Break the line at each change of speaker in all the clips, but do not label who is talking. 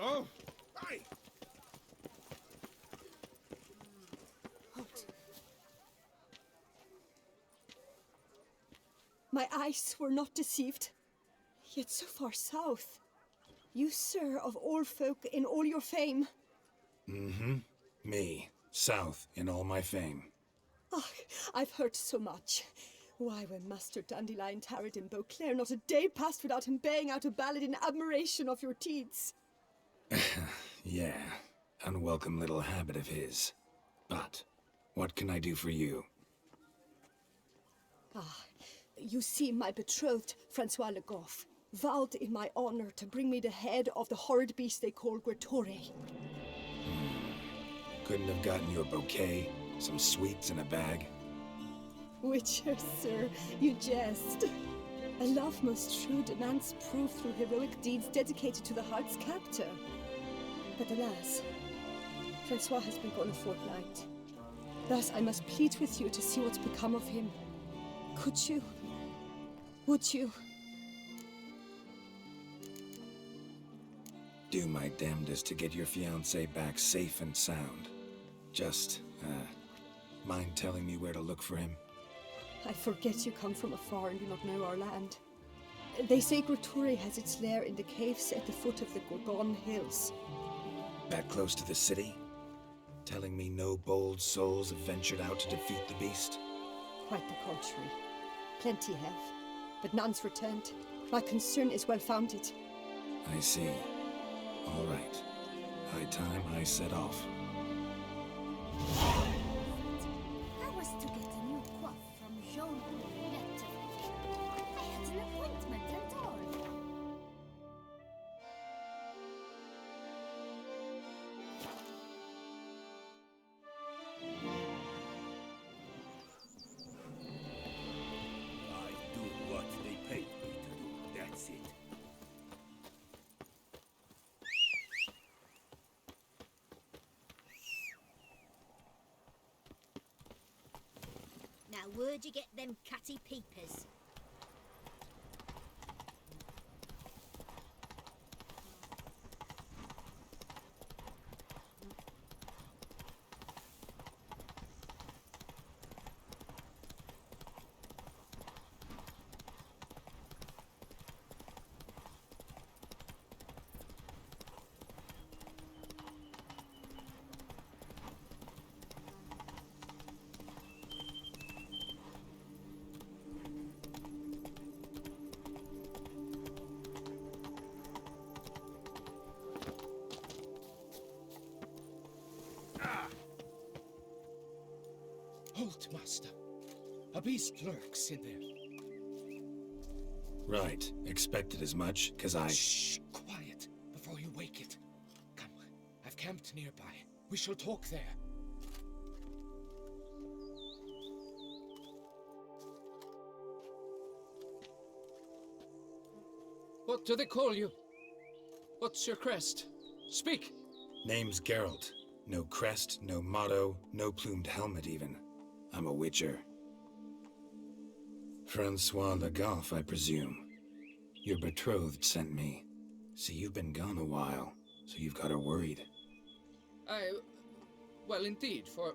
Oh! Aye!
Halt. My eyes were not deceived. Yet so far south. You, sir, of all folk in all your fame.
Mm-hmm. Me, south in all my fame.
Ah, I've heard so much. Why, when Master Dandelion tarried in Beauclair, not a day passed without him baying out a ballad in admiration of your deeds.
Yeah, unwelcome little habit of his. But, what can I do for you?
Ah, you see, my betrothed, Francois Le Goff, vowed in my honor to bring me the head of the horrid beast they call Görevleri.
Couldn't have gotten you a bouquet, some sweets in a bag?
Witcher, sir, you jest. A love most true demands proof through heroic deeds dedicated to the heart's captor. But alas, Francois has been gone a fortnight. Thus I must plead with you to see what's become of him. Could you? Would you?
Do my damnedest to get your fiancé back safe and sound. Just, mind telling me where to look for him?
I forget you come from afar and do not know our land. They say Görevleri has its lair in the caves at the foot of the Gorgon Hills.
That close to the city? Telling me no bold souls have ventured out to defeat the beast?
Quite the contrary. Plenty have, but none's returned. My concern is well founded.
I see. All right. High time I set off.
I was to get a new coif from Jean Roulette. I had an appointment and all.
I do what they paid me to do, that's it.
Now, where'd you get them catty peepers?
Halt, master. A beast lurks in there.
Right. Expected as much, 'cause I...
Shh! Quiet, before you wake it. Come, I've camped nearby. We shall talk there. What do they call you? What's your crest? Speak!
Name's Geralt. No crest, no motto, no plumed helmet even. I'm a witcher. Francois Le Goff, I presume. Your betrothed sent me. See, you've been gone a while, so you've got her worried.
Well, indeed, for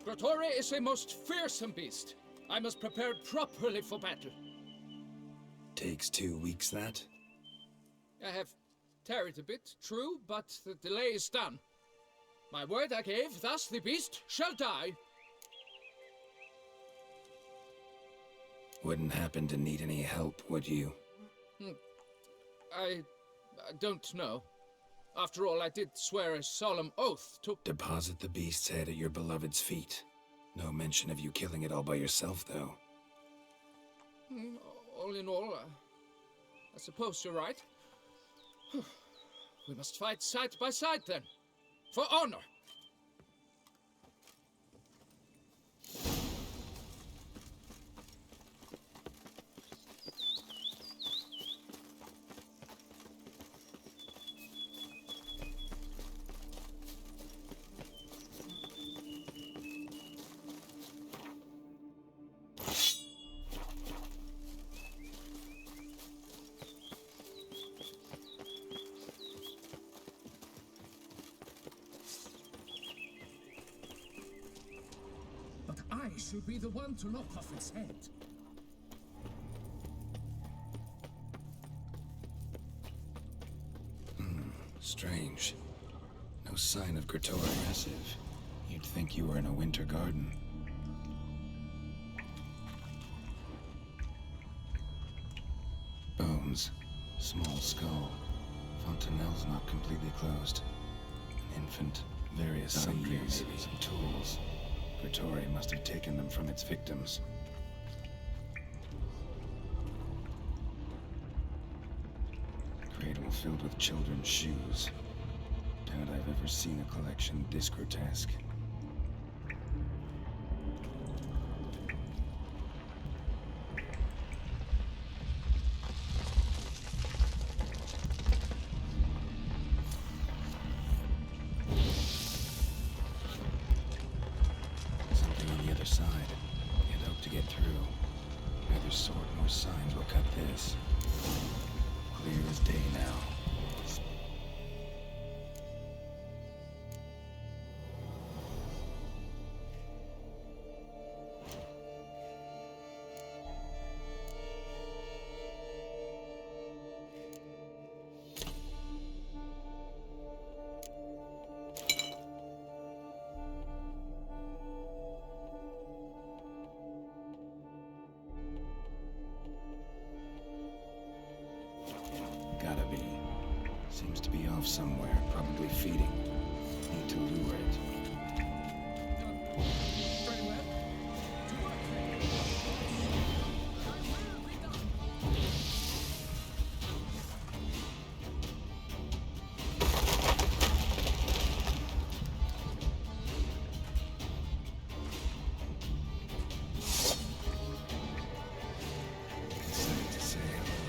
Görevleri is a most fearsome beast. I must prepare properly for battle.
Takes 2 weeks, that?
I have tarried a bit, true, but the delay is done. My word I gave, thus the beast shall die.
Wouldn't happen to need any help, would you?
I don't know. After all, I did swear a solemn oath to...
Deposit the beast's head at your beloved's feet. No mention of you killing it all by yourself, though.
All in all, I suppose you're right. We must fight side by side, then. For honor! should be the one to lop off its head.
Strange. No sign of Gretori massive. You'd think you were in a winter garden. Bones. Small skull. Fontanelle's not completely closed. An infant. Various sundries. Some tools. Gretori must have taken them from its victims. Cradle filled with children's shoes. Doubt I've ever seen a collection this grotesque. Something on the other side. Can't hope to get through. Neither sword nor signs will cut this. Clear as day now. Gotta be. Seems to be off somewhere, probably feeding. Need to lure it.
Very well. To work.
Excited to say hello.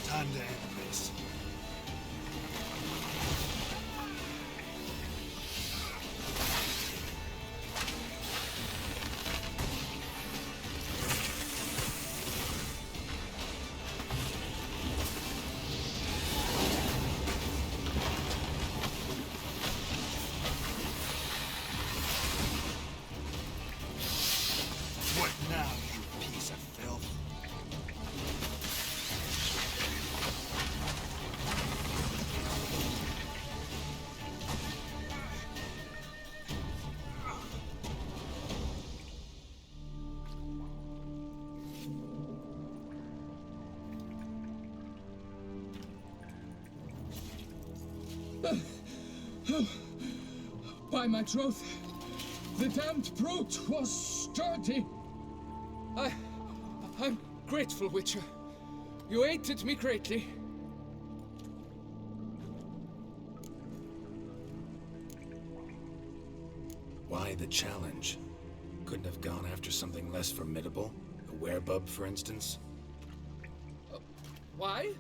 Time to end this. What now, you piece of filth?
By my troth, the damned brute was sturdy. I'm grateful, Witcher. You aided me greatly.
Why the challenge? Couldn't have gone after something less formidable? A werebub, for instance?
Why?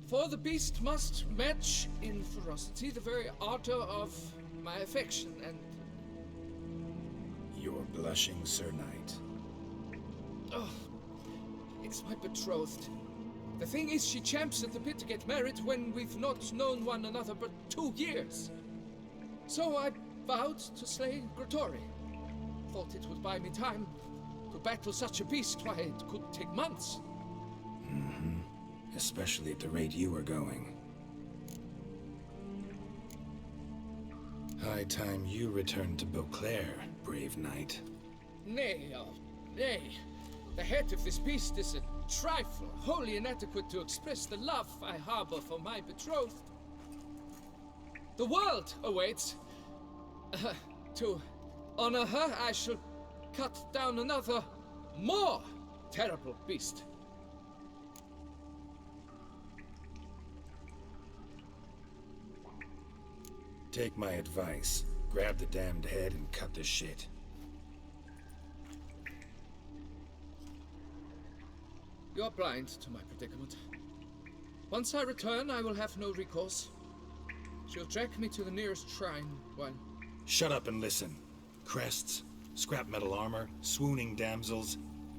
For the beast must match in ferocity the very ardor of my affection, and
Your blushing Sir Knight.
oh, it's my betrothed. The thing is, she champs at the bit to get married when we've not known one another but 2 years. So I vowed to slay Gretori. Thought it would buy me time to battle such a beast. Why, it could take months.
Especially at the rate you were going. High time you returned to Beauclair, brave knight.
Nay, oh, nay. The head of this beast is a trifle, wholly inadequate to express the love I harbor for my betrothed. The world awaits. To honor her, I shall cut down another, more terrible beast.
Take my advice. Grab the damned head and cut the shit.
You're blind to my predicament. Once I return, I will have no recourse. She'll track me to the nearest shrine while...
Shut up and listen. Crests, scrap metal armor, swooning damsels.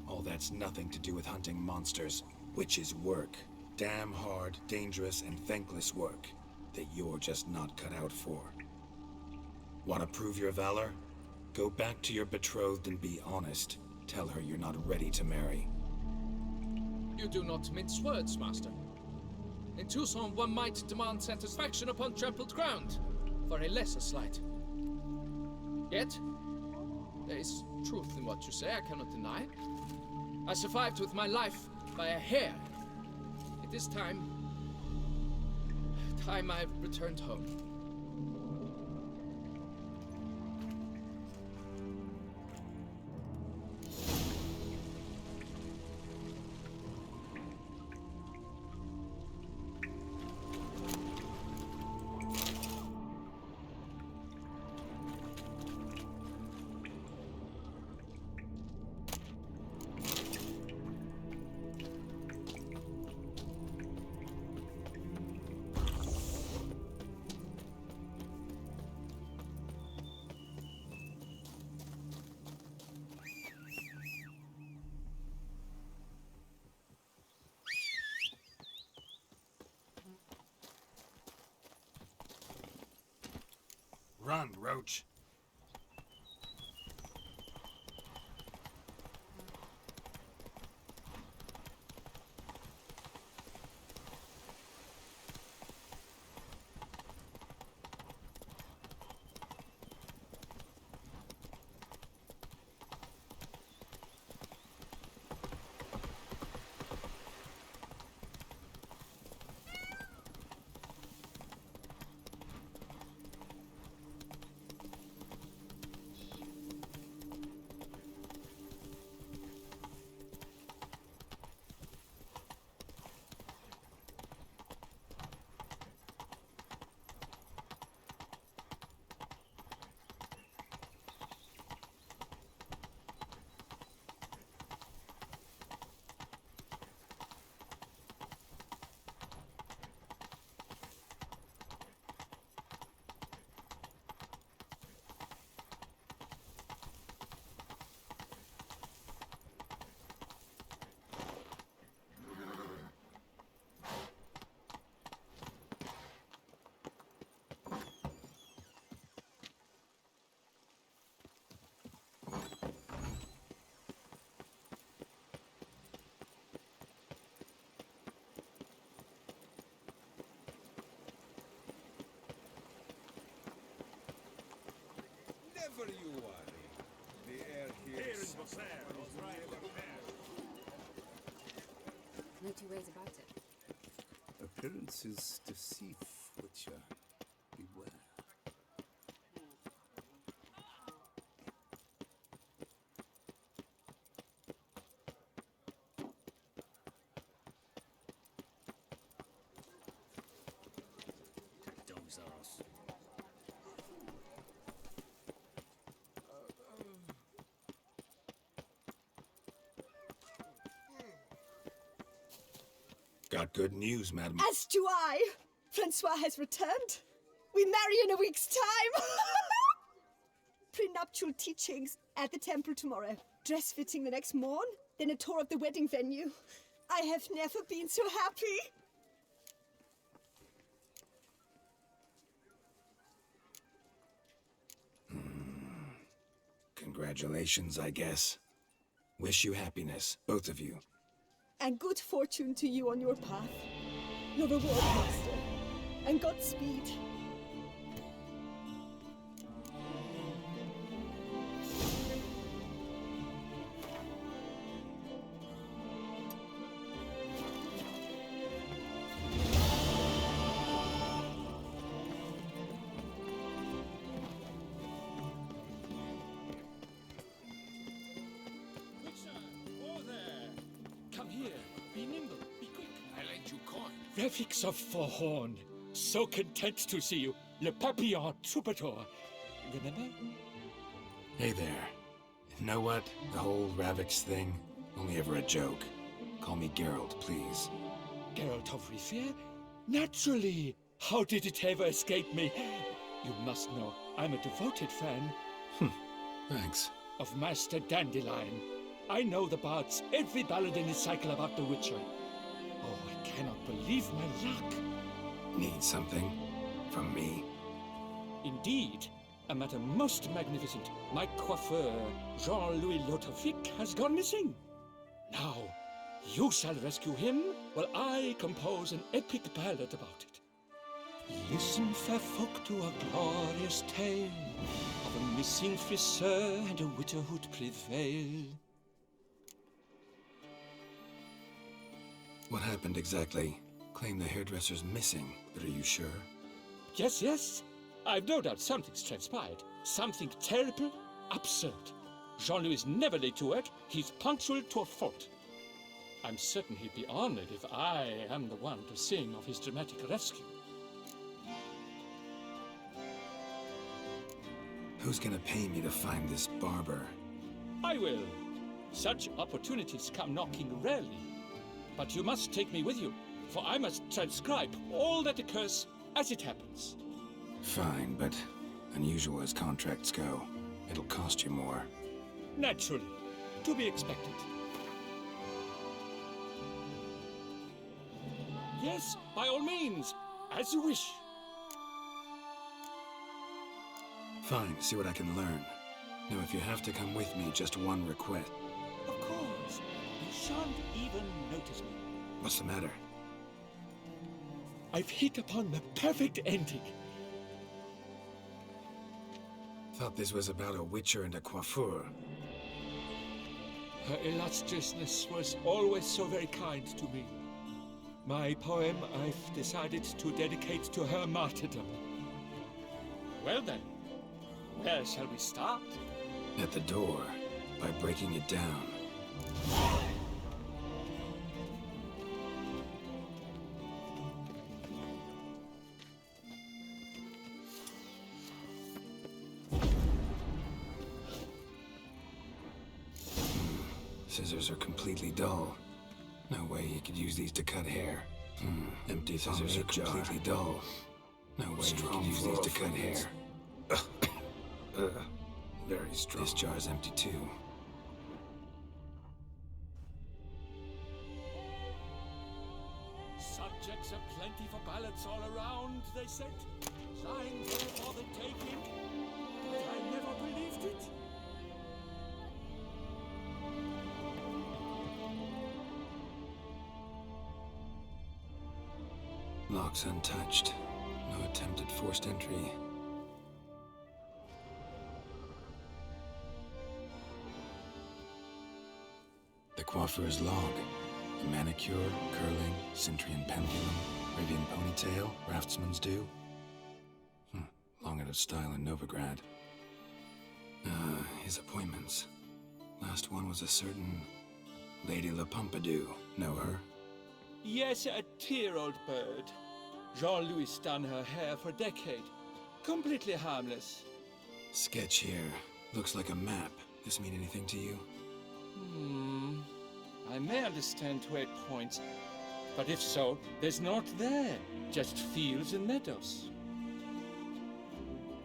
All that's nothing to do with hunting monsters, which is work. Damn hard, dangerous, and thankless work that you're just not cut out for. Want to prove your valor? Go back to your betrothed and be honest. Tell her you're not ready to marry.
You do not mince words, Master. In Tucson, one might demand satisfaction upon trampled ground for a lesser slight. Yet, there is truth in what you say, I cannot deny. I survived with my life by a hair. It is time I returned home.
Run, Roach.
Never you worry. The air here is
No two ways about it.
appearances deceive, Witcher. Beware. Those are us.
Got good news, madam.
As do I! Francois has returned. We marry in a week's time! Prenuptial teachings at the temple tomorrow. Dress fitting the next morn, then a tour of the wedding venue. I have never been so happy.
Congratulations, I guess. Wish you happiness, both of you.
And good fortune to you on your path. Your reward, Master. And Godspeed.
Come here, be nimble, be quick.
I lend you coin.
Refix of Forhorn, so content to see you. Le Papillon Troubadour. Remember?
Hey there. You know what? The whole Ravix thing, only ever a joke. Call me Geralt, please.
Geralt of Rivia? Naturally! How did it ever escape me? You must know, I'm a devoted fan
Thanks.
of Master Dandelion. I know the bards, every ballad in his cycle about the Witcher. Oh, I cannot believe my luck.
Need something? From me?
Indeed, a matter most magnificent. My coiffeur, Jean-Louis Lotovic, has gone missing. Now, you shall rescue him, while I compose an epic ballad about it. Listen, fair folk, to a glorious tale of a missing friseur and a widowhood prevail.
What happened exactly? Claim the hairdresser's missing, but are you sure?
Yes, yes. I've no doubt something's transpired. Something terrible, absurd. Jean-Louis is never late to work. He's punctual to a fault. I'm certain he'd be honored if I am the one to sing of his dramatic rescue.
Who's gonna pay me to find this barber?
I will. Such opportunities come knocking rarely. But you must take me with you, for I must transcribe all that occurs as it happens.
Fine, but unusual as contracts go, it'll cost you more.
Naturally. To be expected. Yes, by all means. As you wish.
Fine, see what I can learn. Now, if you have to come with me, just one request.
Of course. You shan't even notice me.
What's the matter?
I've hit upon the perfect ending.
Thought this was about a witcher and a coiffeur.
Her illustriousness was always so very kind to me. My poem I've decided to dedicate to her martyrdom. Well then, where shall we start?
At the door, by breaking it down. Scissors are completely dull. No way he could use these to cut hair. Empty scissors are completely dull. No way he could use these to cut hair. Very strong. This jar's empty too.
Subjects aplenty for ballads all around, they said. Lying there for the taking. But I never believed it.
Locks untouched. No attempted forced entry. The coiffeur's log. A manicure, curling, Centrian pendulum, Rivian ponytail, raftsman's due. Long out of style in Novigrad. His appointments. Last one was a certain Lady La Pompadour. Know her?
Yes, a dear old bird. Jean-Louis done her hair for a decade. Completely harmless.
Sketch here. Looks like a map. This mean anything to you?
I may understand where it points, but if so, there's not there. Just fields and meadows.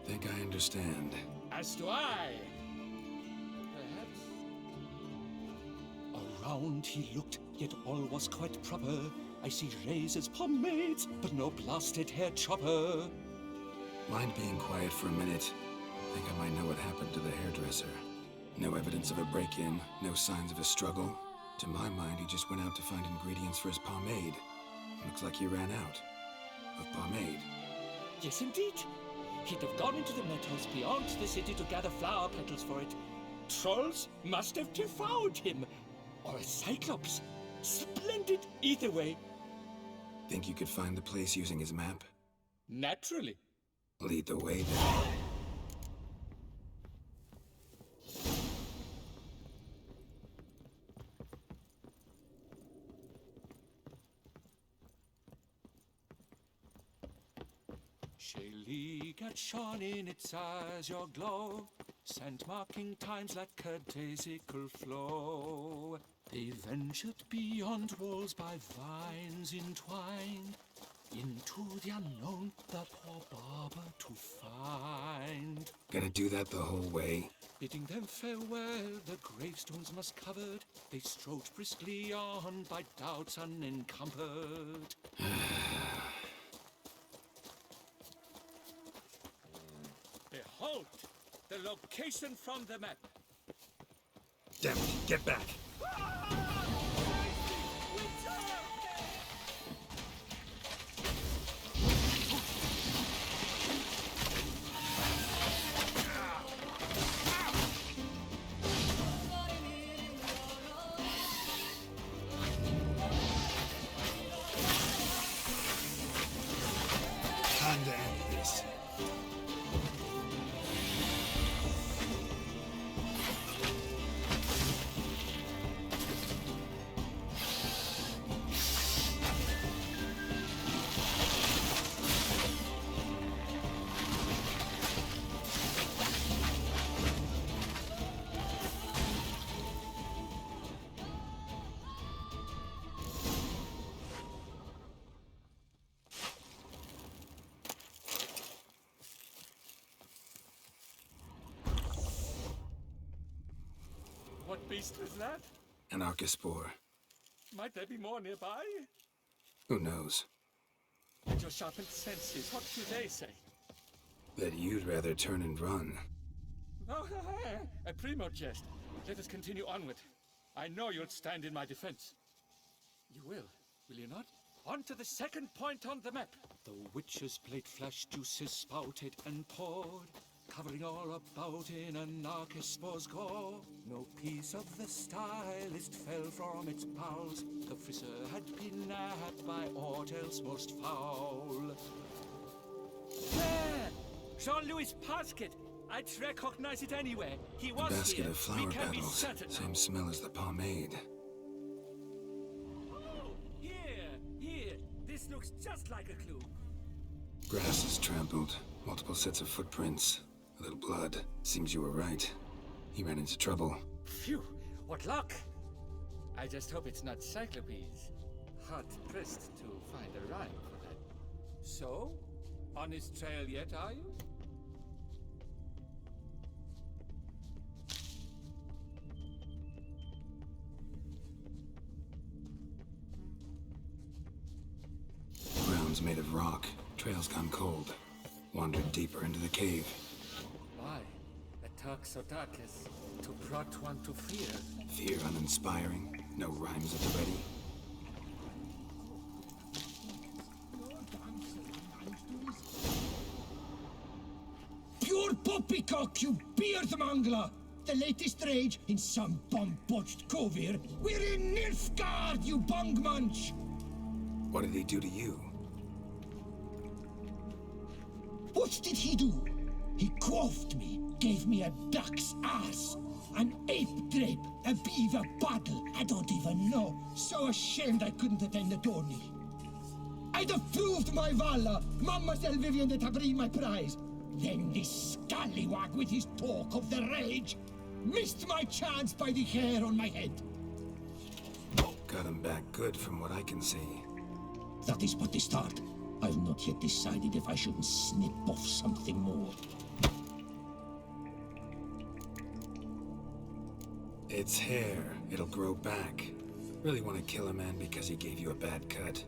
Think I understand.
As do I. Perhaps a round he looked, yet all was quite proper. I see razors, pomades, but no blasted hair chopper.
Mind being quiet for a minute? Think I might know what happened to the hairdresser. No evidence of a break-in, no signs of a struggle. To my mind, he just went out to find ingredients for his pomade. Looks like he ran out of pomade.
Yes, indeed. He'd have gone into the meadows beyond the city to gather flower petals for it. Trolls must have devoured him. Or a cyclops. Splendid either way.
Think you could find the place using his map?
Naturally.
Lead the way then.
Shaylee gat shone in its azure glow, sand marking times like a daisical flow. They ventured beyond walls by vines entwined, into the unknown the poor barber to find.
Gonna do that the whole way?
Bidding them farewell, the gravestones must covered, they strode briskly on by doubts unencumbered. Behold, the location from the map.
Damn it, get back! Time to end this.
What beast was that?
An archospore.
Might there be more nearby?
Who knows?
With your sharpened senses, what do they say?
That you'd rather turn and run.
Oh, a primo jest. Let us continue onward. I know you'll stand in my defense. You will you not? On to the second point on the map. The witch's plate flash juices spouted and poured, covering all about in an archospore's gore. No piece of the stylist fell from its bowels. The frisser had been nabbed by aught else most foul. There! Jean-Louis' basket! I'd recognize it anywhere. He was
Basket
here.
of flower
We can be
petals.
certain.
Same smell as the pomade.
Oh, here! This looks just like a clue.
Grass is trampled. Multiple sets of footprints. A little blood. Seems you were right. He ran into trouble.
Phew, what luck! I just hope it's not Cyclopes. Hard-pressed to find a rhyme for that. So, on his trail yet, are you?
Ground's made of rock. Trail's gone cold. Wandered deeper into the cave.
Why? A talk so dark as to brought one to fear.
Fear uninspiring. No rhymes at the ready.
Pure poppycock, you beard mangler! The latest rage in some bomb-botched cove here. We're in Nilfgaard, you bung munch!
What did he do to you?
What did he do? He quaffed me, gave me a duck's ass, an ape drape, a beaver paddle, I don't even know. So ashamed I couldn't attend the tourney. I'd have proved my valor, Mademoiselle Vivian de Tabri my prize. Then this scallywag with his talk of the rage missed my chance by the hair on my head.
Got him back good from what I can see.
That is but the start. I've not yet decided if I shouldn't snip off something more.
It's hair. It'll grow back. Really want to kill a man because he gave you a bad cut?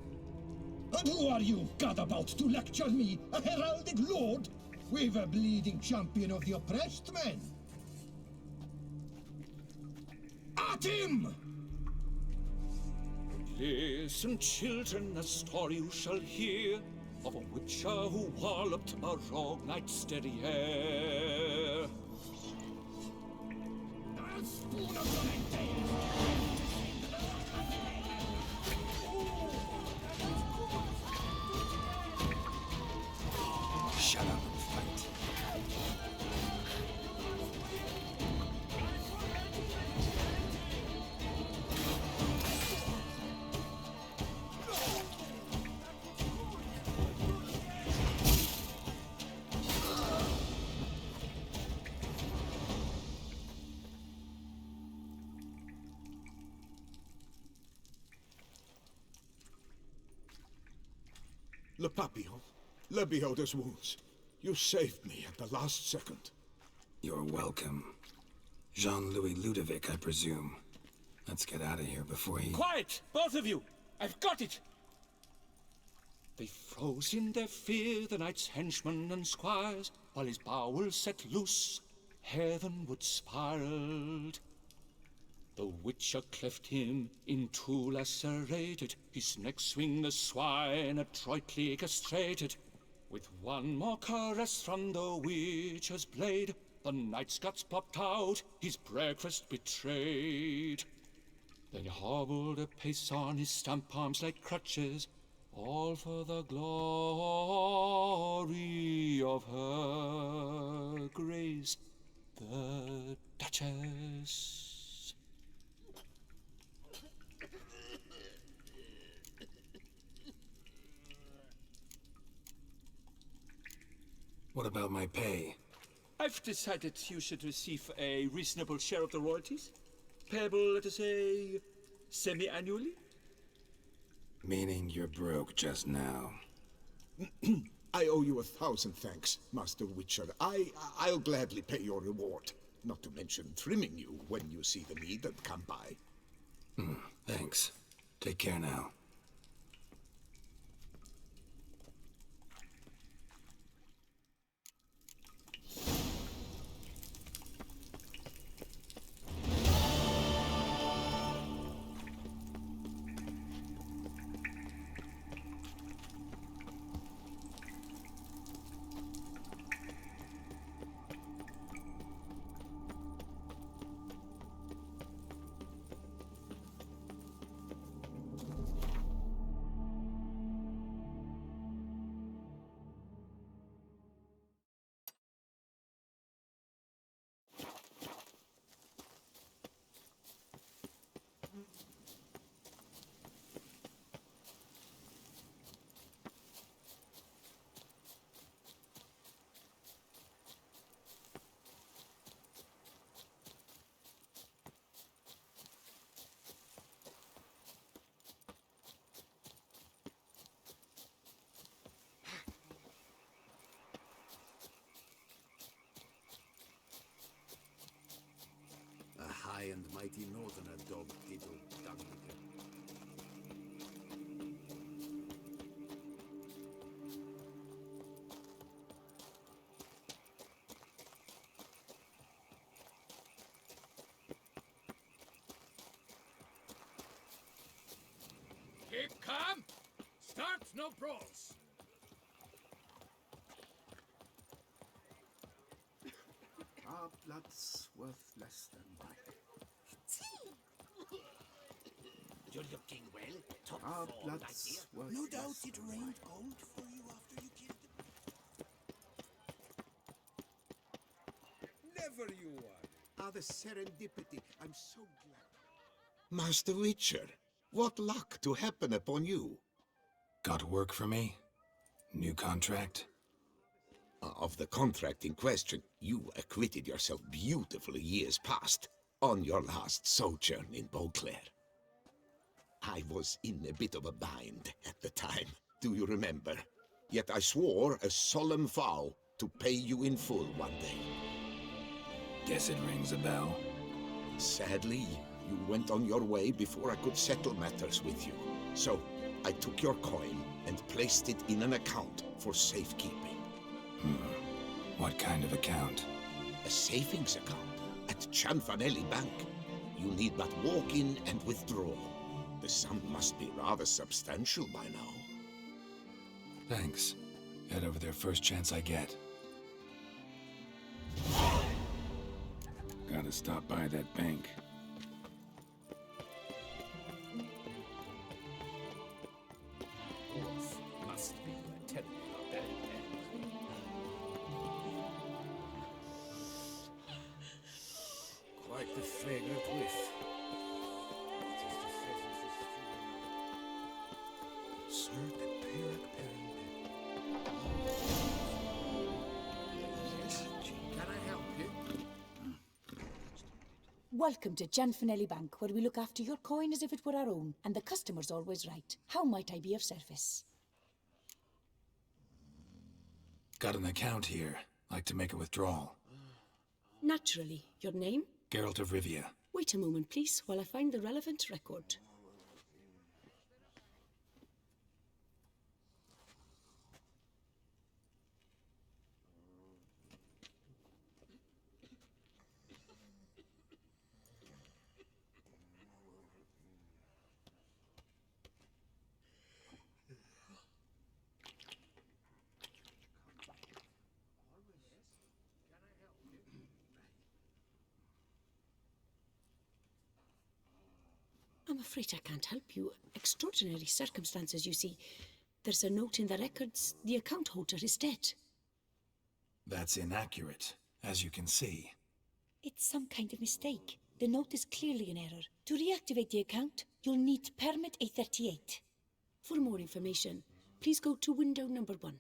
And who are you, gadabout, to lecture me, a heraldic lord? We've a bleeding champion of the oppressed men. At him!
Listen, children, a story you shall hear of a witcher who walloped a rogue knight's derriere.
Shut up and fight.
Le Papillon, Le Beholder's wounds. You saved me at the last second.
You're welcome. Jean-Louis Ludovic, I presume. Let's get out of here before he...
Quiet, both of you! I've got it! They froze in their fear, the knight's henchmen and squires, while his bowels set loose, heavenward spiraled. The witcher cleft him in two lacerated, his neck swing the swine adroitly castrated. With one more caress from the witcher's blade, the knight's guts popped out, his breakfast betrayed. Then he hobbled a pace on his stump arms like crutches, all for the glory of her grace, the Duchess.
What about my pay?
I've decided you should receive a reasonable share of the royalties. Payable, let us say, semi-annually?
Meaning you're broke just now.
I owe you 1,000 thanks, Master Witcher. I'll gladly pay your reward. Not to mention trimming you when you see the need and come by.
Thanks. Take care now.
A high and mighty northerner dog diddle dundigan.
Keep calm! Start no brawls!
Our blood's worth less than mine.
You're looking well. Top
Our
form,
blood's worth
No
less
doubt it
than
rained
mine.
gold for you after you killed him.
Never you are. Ah, the serendipity. I'm so glad.
Master Witcher, what luck to happen upon you.
Got work for me? New contract?
Of the contract in question, you acquitted yourself beautifully years past, on your last sojourn in Beauclair. I was in a bit of a bind at the time, do you remember? Yet I swore a solemn vow to pay you in full one day.
Guess it rings a bell.
Sadly, You went on your way before I could settle matters with you. So, I took your coin and placed it in an account for safekeeping.
What kind of account?
A savings account at Cianfanelli Bank. You need but walk in and withdraw. The sum must be rather substantial by now.
Thanks. Head over there first chance I get. Gotta stop by that bank.
Must be terribly bad. Quite the fragrant whiff.
Sir, the Pyrrhic Pyramid.
Yes. Can I help you?
Welcome to Cianfanelli Bank, where we look after your coin as if it were our own, and the customer's always right. How might I be of service?
Got an account here. Like to make a withdrawal.
Naturally. Your name?
Geralt of Rivia.
Wait a moment, please, while I find the relevant record. I'm afraid I can't help you. Extraordinary circumstances, you see. There's a note in the records. The account holder is dead.
That's inaccurate, as you can see.
It's some kind of mistake. The note is clearly in error. To reactivate the account, you'll need permit A38.
For more information, please go to window number 1.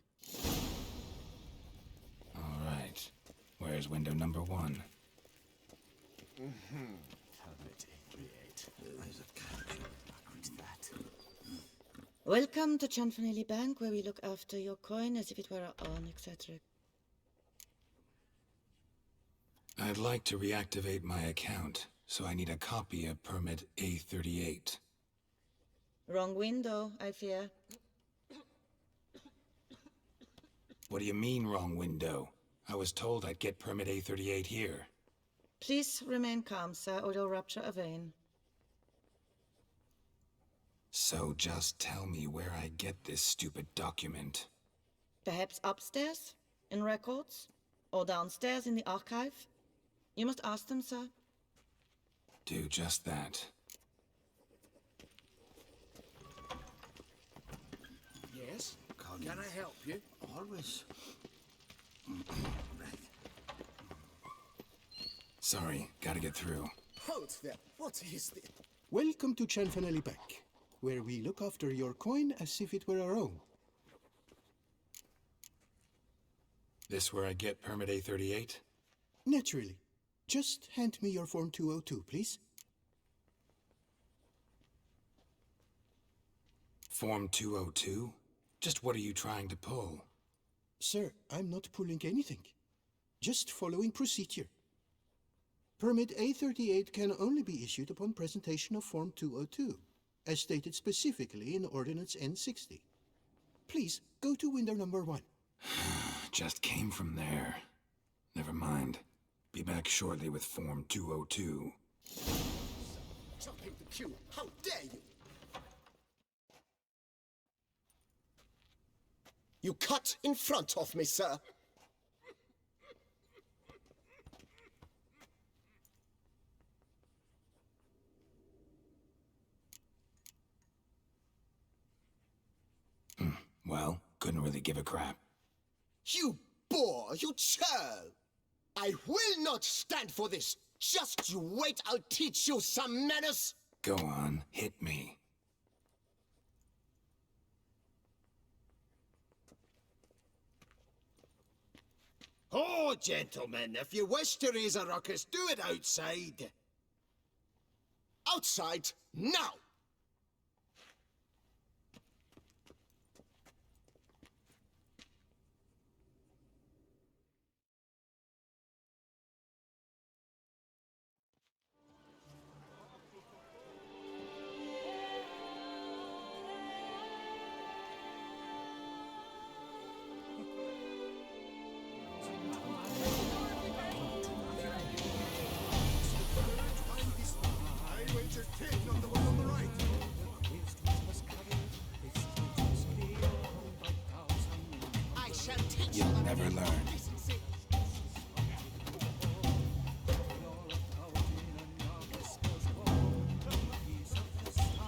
All right. Where's window number 1?
Welcome to Cianfanelli Bank, where we look after your coin as if it were our own, etc.
I'd like to reactivate my account, so I need a copy of permit A38.
Wrong window, I fear.
What do you mean, wrong window? I was told I'd get permit A38 here.
Please remain calm, sir, or you'll rupture a vein.
So just tell me where I get this stupid document.
Perhaps upstairs, in records, or downstairs in the archive? You must ask them, sir.
Do just that.
Yes. Can I help you?
Always.
Sorry, gotta get through.
Halt there. What is this?
Welcome to Cianfanelli Bank, where we look after your coin as if it were our own.
This where I get permit A38?
Naturally. Just hand me your Form 202, please.
Form 202? Just what are you trying to pull?
Sir, I'm not pulling anything. Just following procedure. Permit A38 can only be issued upon presentation of Form 202, as stated specifically in Ordinance N60. Please, go to window number 1.
Just came from there. Never mind. Be back shortly with Form 202.
Jumping the queue. How dare you? You cut in front of me, sir.
Well, couldn't really give a crap.
You boor, you churl! I will not stand for this! Just you wait, I'll teach you some manners!
Go on, hit me.
Oh, gentlemen, if you wish to raise a ruckus, do it outside. Outside, now!
You'll never learn.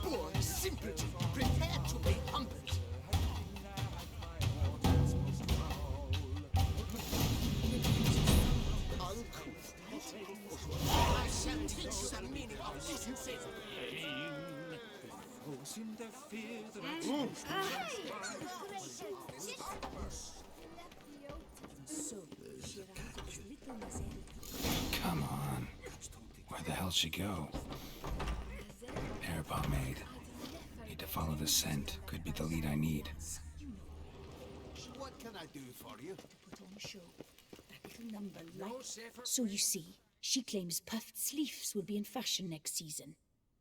Poor simpleton, prepare to be humbled. Uncouth. I shall teach you the meaning of decency.
Come on. Where the hell'd she go? Hair pomade. Need to follow the scent. Could be the lead I need.
What can I do for you?
Put on a show. That little number, right? So you see, she claims puffed sleeves will be in fashion next season.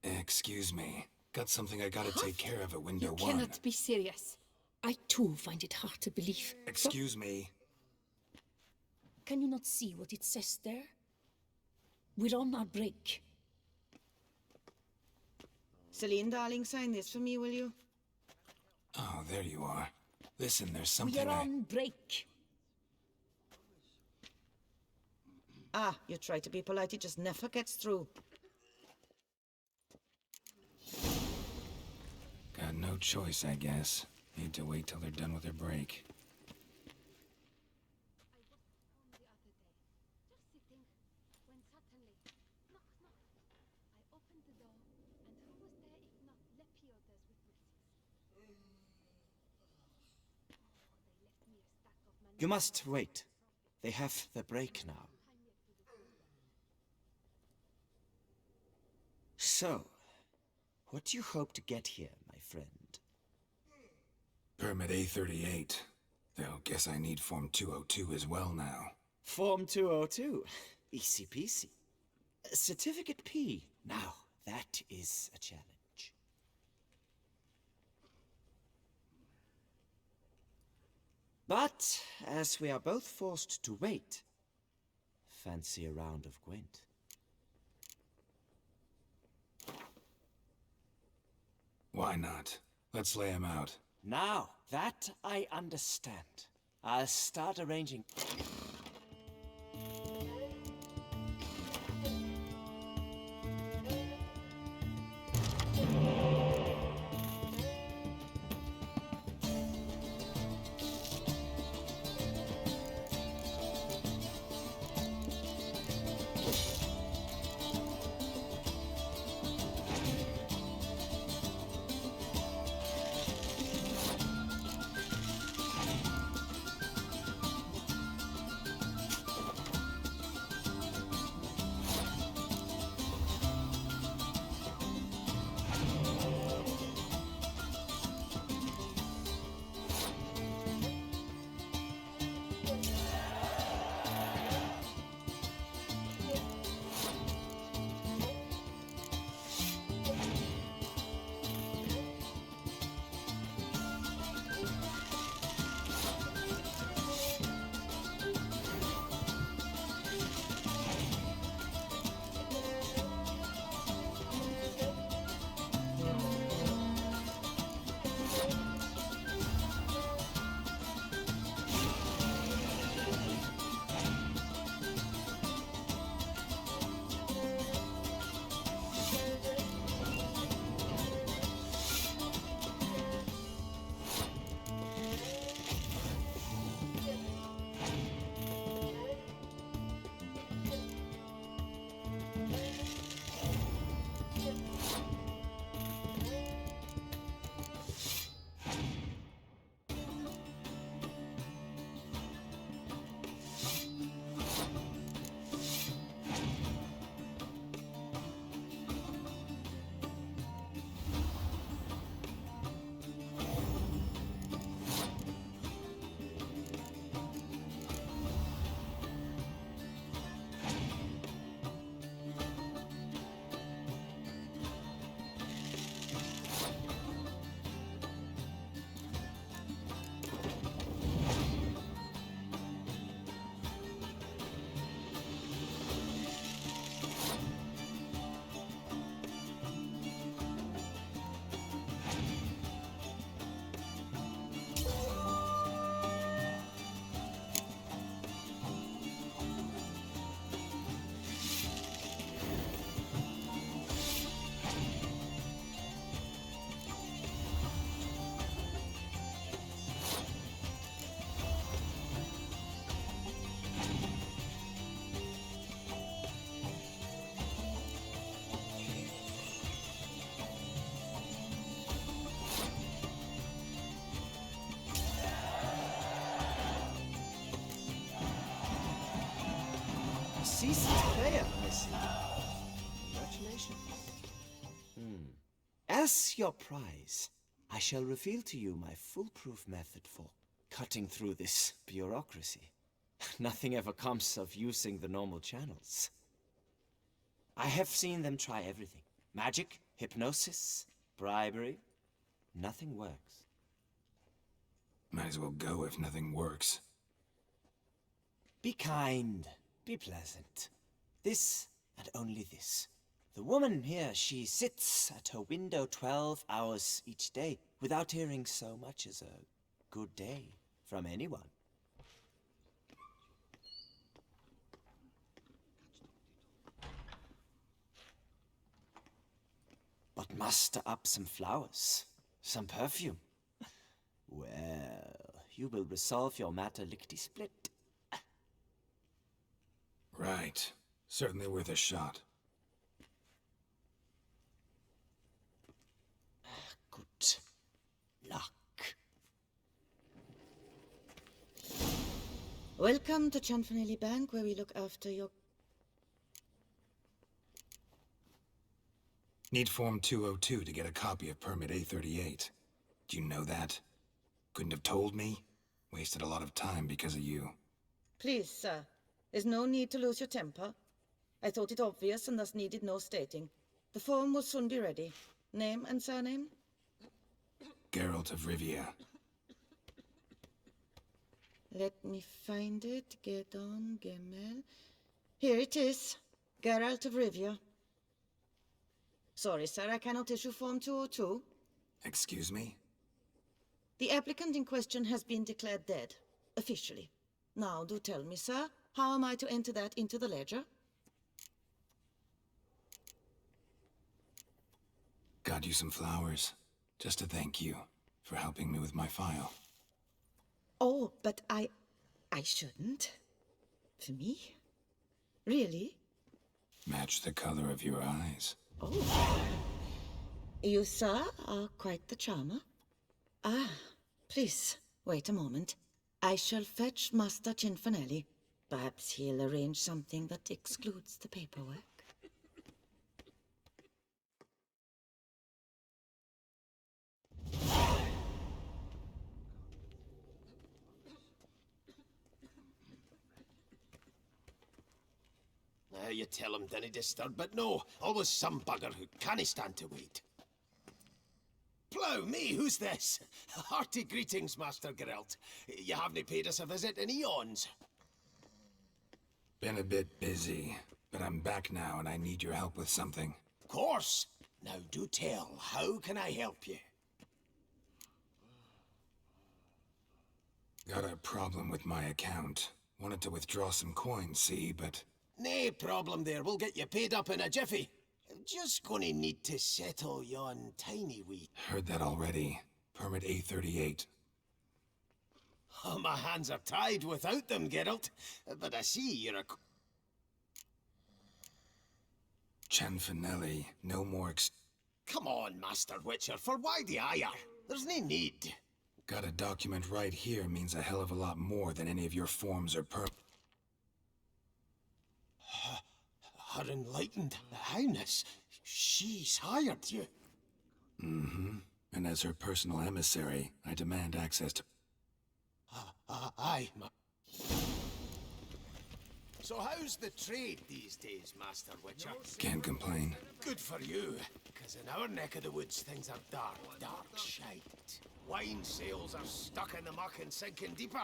Excuse me. Got something I gotta take care of at window
You
one.
cannot be serious.
I too find it hard to believe.
Excuse me.
Can you not see what it says there? We're on our break.
Celine, darling, sign this for me, will you?
Oh, there you are. Listen, there's
We
something
are on break.
Ah, you try to be polite, it just never gets through.
Got no choice, I guess. Need to wait till they're done with their break.
You must wait. They have the break now. So, what do you hope to get here, my friend?
Permit A38. Though, guess I need Form 202 as well now.
Form 202. Easy peasy. Certificate P. Now, that is a challenge. But, as we are both forced to wait, fancy a round of Gwent.
Why not? Let's lay him out.
Now, that I understand. I'll start arranging... seasoned player, I see. Congratulations. As your prize, I shall reveal to you my foolproof method for cutting through this bureaucracy. Nothing ever comes of using the normal channels. I have seen them try everything. Magic, hypnosis, bribery. Nothing works.
Might as well go if nothing works.
Be kind. Be pleasant. This and only this. The woman here, she sits at her window 12 hours each day without hearing so much as a good day from anyone. But muster up some flowers, some perfume. Well, you will resolve your matter lickety-split.
Right. Certainly worth a shot.
Good luck.
Welcome to Chanfanelli Bank, where we look after your...
Need Form 202 to get a copy of Permit A38. Do you know that? Couldn't have told me? Wasted a lot of time because of you.
Please, sir. There's no need to lose your temper. I thought it obvious and thus needed no stating. The form will soon be ready. Name and surname?
Geralt of Rivia.
Let me find it. Gedon Gemel. Here it is. Geralt of Rivia. Sorry, sir, I cannot issue Form 202.
Excuse me?
The applicant in question has been declared dead, officially. Now, do tell me, sir, how am I to enter that into the ledger?
Got you some flowers, just to thank you for helping me with my file.
Oh, but I shouldn't. For me? Really?
Match the color of your eyes.
Oh. You, sir, are quite the charmer. Ah, please, wait a moment. I shall fetch Master Cinfanelli. Perhaps he'll arrange something that excludes the paperwork.
You tell him dinna disturb, but no, always some bugger who can't stand to wait. Plough me, who's this? Hearty greetings, Master Geralt. You haven't paid us a visit in eons.
Been a bit busy, but I'm back now and I need your help with something.
Of course. Now do tell, how can I help you?
Got a problem with my account. Wanted to withdraw some coins, see, but...
Nae problem there, we'll get you paid up in a jiffy. Just gonna need to settle yon tiny wee...
Heard that already. Permit A38.
Oh, my hands are tied without them, Geralt. But I see you're a...
Chanfanelli, no more
Come on, Master Witcher, for why the ire? There's no need.
Got a document right here means a hell of a lot more than any of your forms or
Her enlightened highness, she's hired you.
Mm-hmm. And as her personal emissary, I demand access to...
Aye, So how's the trade these days, Master Witcher?
Can't complain.
Good for you, because in our neck of the woods, things are dark, dark shite. Wine sales are stuck in the muck and sinking deeper.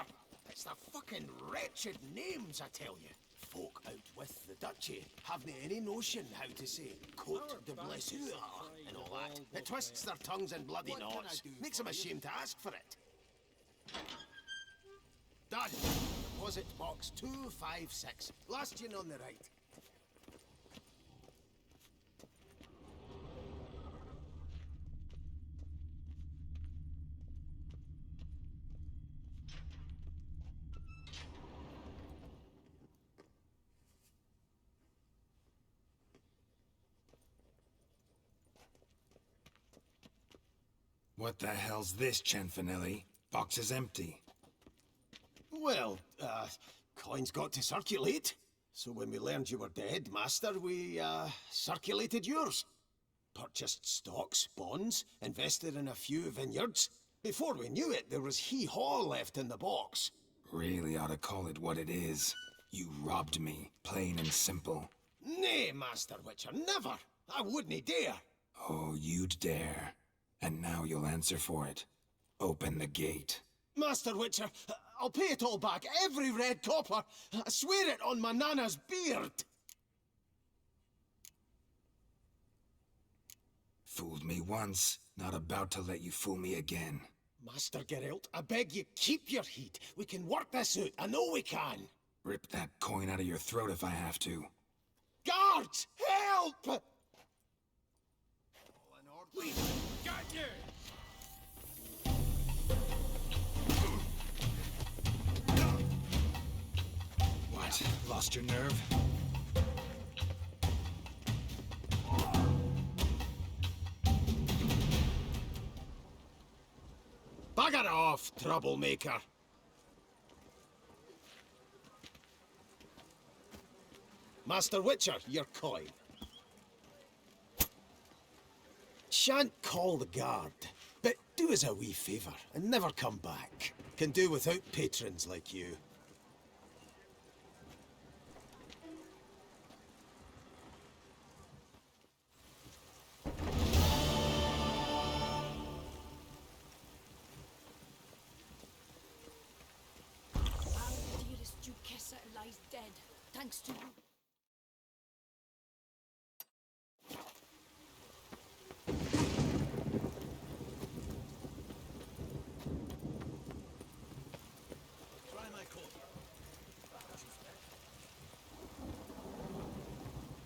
It's the fucking wretched names, I tell you. Folk out with the duchy haven't any notion how to say Cote de Blessure and all that. It twists their tongues in bloody knots. Makes them ashamed to ask for it. Done. Deposit box 256. Last in on the right.
What the hell's this, Chanfanelli? Box is empty.
Well, coins got to circulate. So when we learned you were dead, Master, we, circulated yours. Purchased stocks, bonds, invested in a few vineyards. Before we knew it, there was hee-haw left in the box.
Really ought to call it what it is. You robbed me, plain and simple.
Nay, Master Witcher, never. I wouldn't dare.
Oh, you'd dare. And now you'll answer for it. Open the gate.
Master Witcher, I'll pay it all back, every red copper. I swear it on my nana's beard.
Fooled me once, not about to let you fool me again.
Master Geralt, I beg you, keep your heat. We can work this out, I know we can.
Rip that coin out of your throat if I have to.
Guards, help!
We got you!
What? Lost your nerve?
Bugger off, troublemaker. Master Witcher, your coin. Shan't call the guard, but do us a wee favour and never come back. Can do without patrons like you.
Our dearest Duchessa lies dead, thanks to you.
Try my coat.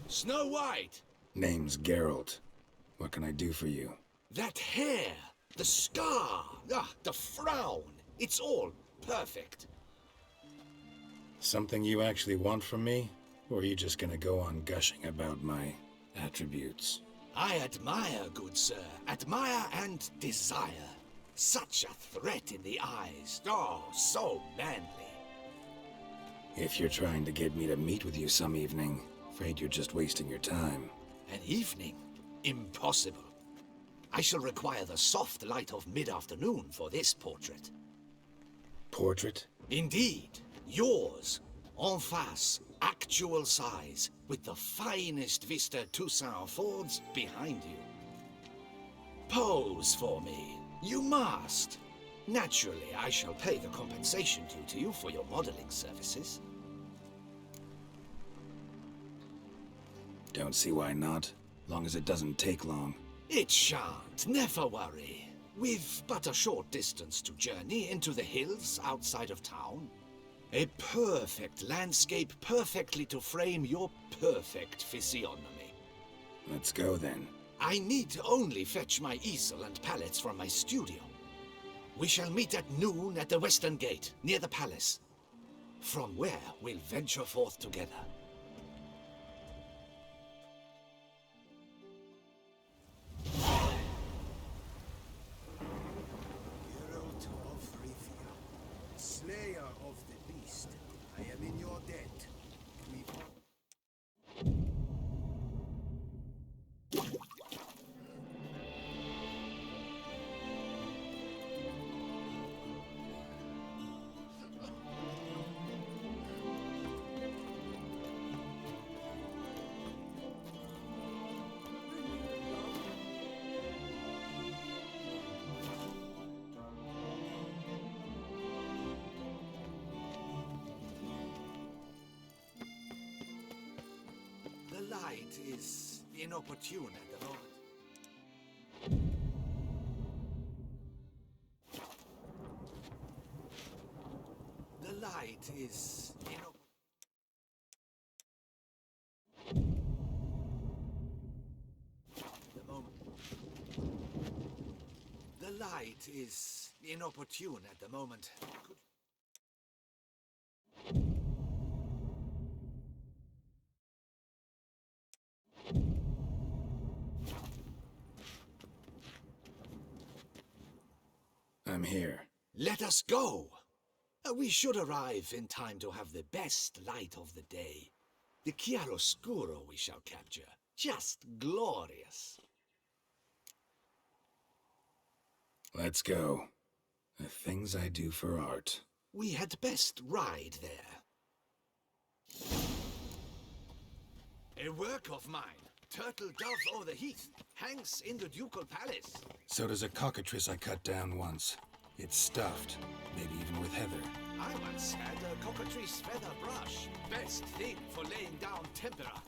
Snow White!
Name's Geralt. What can I do for you?
That hair! The scar! The frown! It's all perfect.
Something you actually want from me? Or are you just gonna go on gushing about my attributes?
I admire, good sir. Admire and desire. Such a threat in the eyes. Oh, so manly.
If you're trying to get me to meet with you some evening, afraid you're just wasting your time.
An evening? Impossible. I shall require the soft light of mid-afternoon for this portrait.
Portrait?
Indeed. Yours. En face. Actual size. With the finest vista Toussaint affords behind you. Pose for me. You must. Naturally, I shall pay the compensation due to you for your modeling services.
Don't see why not. Long as it doesn't take long.
It shan't, never worry. We've but a short distance to journey into the hills outside of town. A perfect landscape perfectly to frame your perfect physiognomy.
Let's go then.
I need only fetch my easel and pallets from my studio. We shall meet at noon at the western gate, near the palace. From where we'll venture forth together.
Geralt of Rivia, slayer of the beast, I am in your debt. We...
The light is inopportune at the moment. The light is the moment. The light is inopportune at the moment.
I'm here.
Let us go. We should arrive in time to have the best light of the day.
The chiaroscuro we shall capture. Just glorious.
Let's go. The things I do for art.
We had best ride there. A work of mine, Turtle Dove o'er the Heath, hangs in the ducal palace.
So does a cockatrice I cut down once. It's stuffed, maybe even with heather.
I once had a cockatrice feather brush. Best thing for laying down tempera.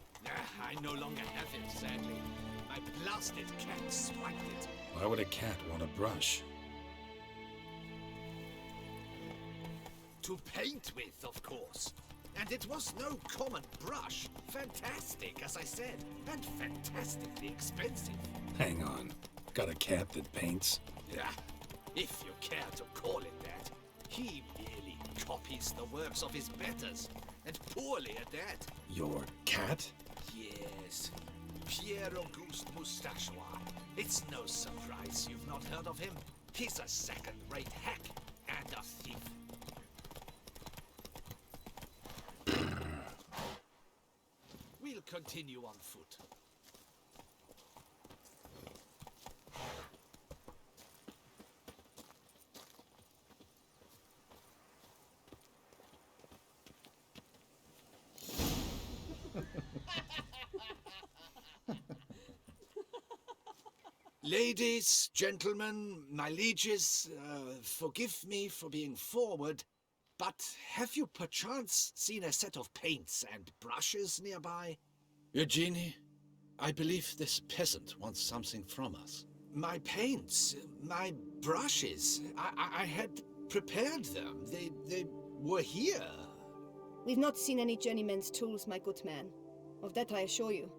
I no longer have it, sadly. My blasted cat swiped it.
Why would a cat want a brush?
To paint with, of course. And it was no common brush. Fantastic, as I said, and fantastically expensive.
Hang on. Got a cat that paints?
Yeah, if you care to call it that. He merely copies the works of his betters, and poorly at that.
Your cat?
Yes, Pierre-Auguste Moustachois. It's no surprise you've not heard of him. He's a second-rate hack and a thief. We'll continue on foot. Ladies, gentlemen, my lieges, forgive me for being forward, but have you perchance seen a set of paints and brushes nearby?
Eugenie, I believe this peasant wants something from us.
My paints, my brushes, I had prepared them. They were here.
We've not seen any journeyman's tools, my good man. Of that I assure you.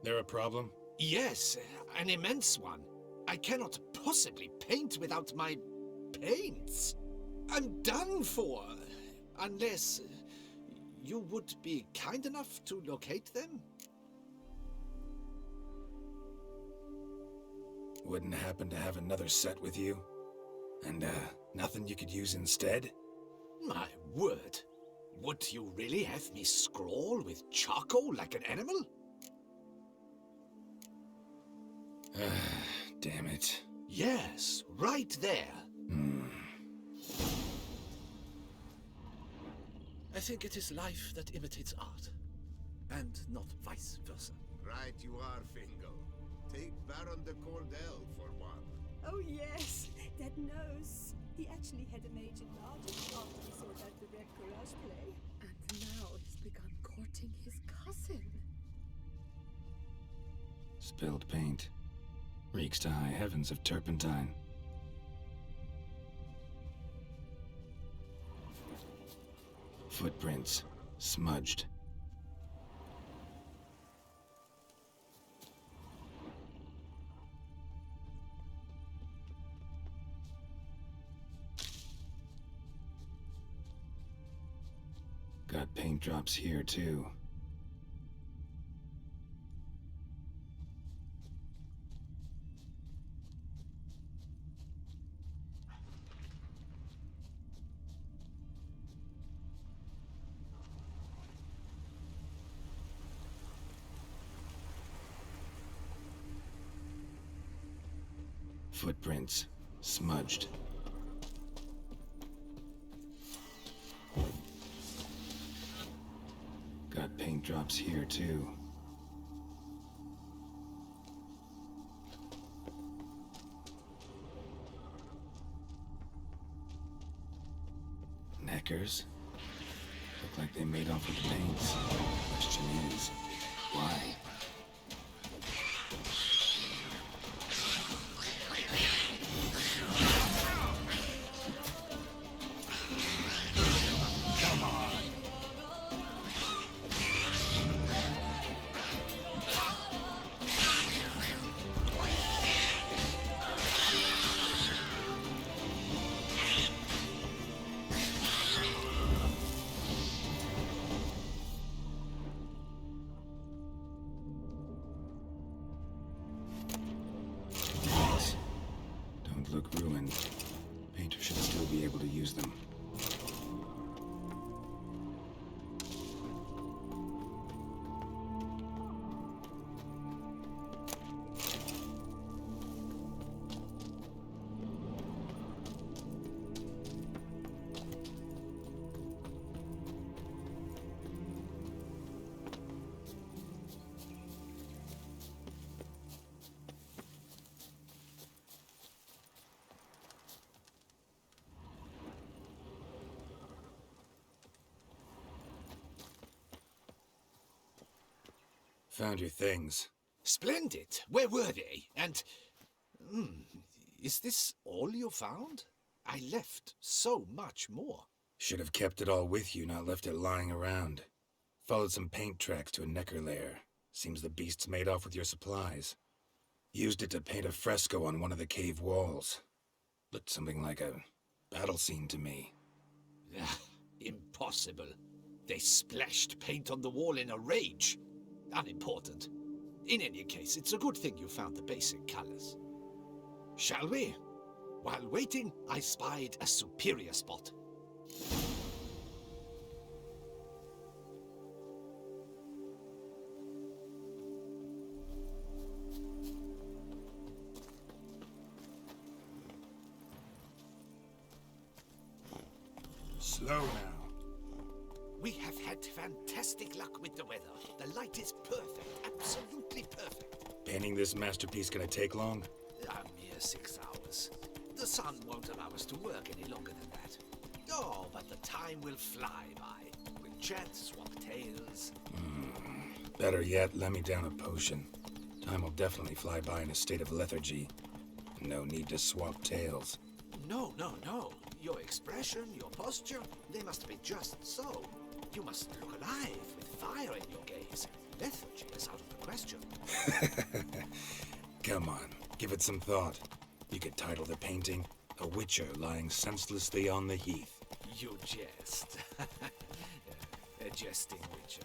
There a problem?
Yes, an immense one. I cannot possibly paint without my paints. I'm done for, unless you would be kind enough to locate them.
Wouldn't happen to have another set with you? And, nothing you could use instead?
My word. Would you really have me scrawl with charcoal like an animal?
Damn it.
Yes, right there.
I think it is life that imitates art, and not vice versa.
Right you are, Fingal. Take Baron de Cordell for one.
Oh yes, that nose. He actually had a major enlargement after he saw that the Red Courage play.
And now he's begun courting his cousin.
Spilled paint. Reeks to high heavens of turpentine. Footprints. Smudged. Got paint drops here, too. Footprints. Smudged. Got paint drops here, too. Neckers? Look like they made off with the paints. Question is, why? Look ruined. Painter should still be able to use them. Found your things.
Splendid. Where were they? And... is this all you found? I left so much more.
Should have kept it all with you, not left it lying around. Followed some paint tracks to a necker lair. Seems the beast's made off with your supplies. Used it to paint a fresco on one of the cave walls. Looked something like a battle scene to me.
Impossible. They splashed paint on the wall in a rage. Unimportant. In any case, it's a good thing you found the basic colors. Shall we? While waiting, I spied a superior spot.
Slow now.
We have had fantastic luck with the weather. The light is perfect, absolutely perfect.
Painting this masterpiece gonna take long?
A mere 6 hours. The sun won't allow us to work any longer than that. Oh, but the time will fly by. We'll chat, swap tales.
Better yet, let me down a potion. Time will definitely fly by in a state of lethargy. No need to swap tales.
No, no, no. Your expression, your posture, they must be just so. You must look alive with fire in your gaze. Lethargy is out of the question.
Come on, give it some thought. You could title the painting, A Witcher Lying Senselessly on the Heath.
You jest. A jesting witcher.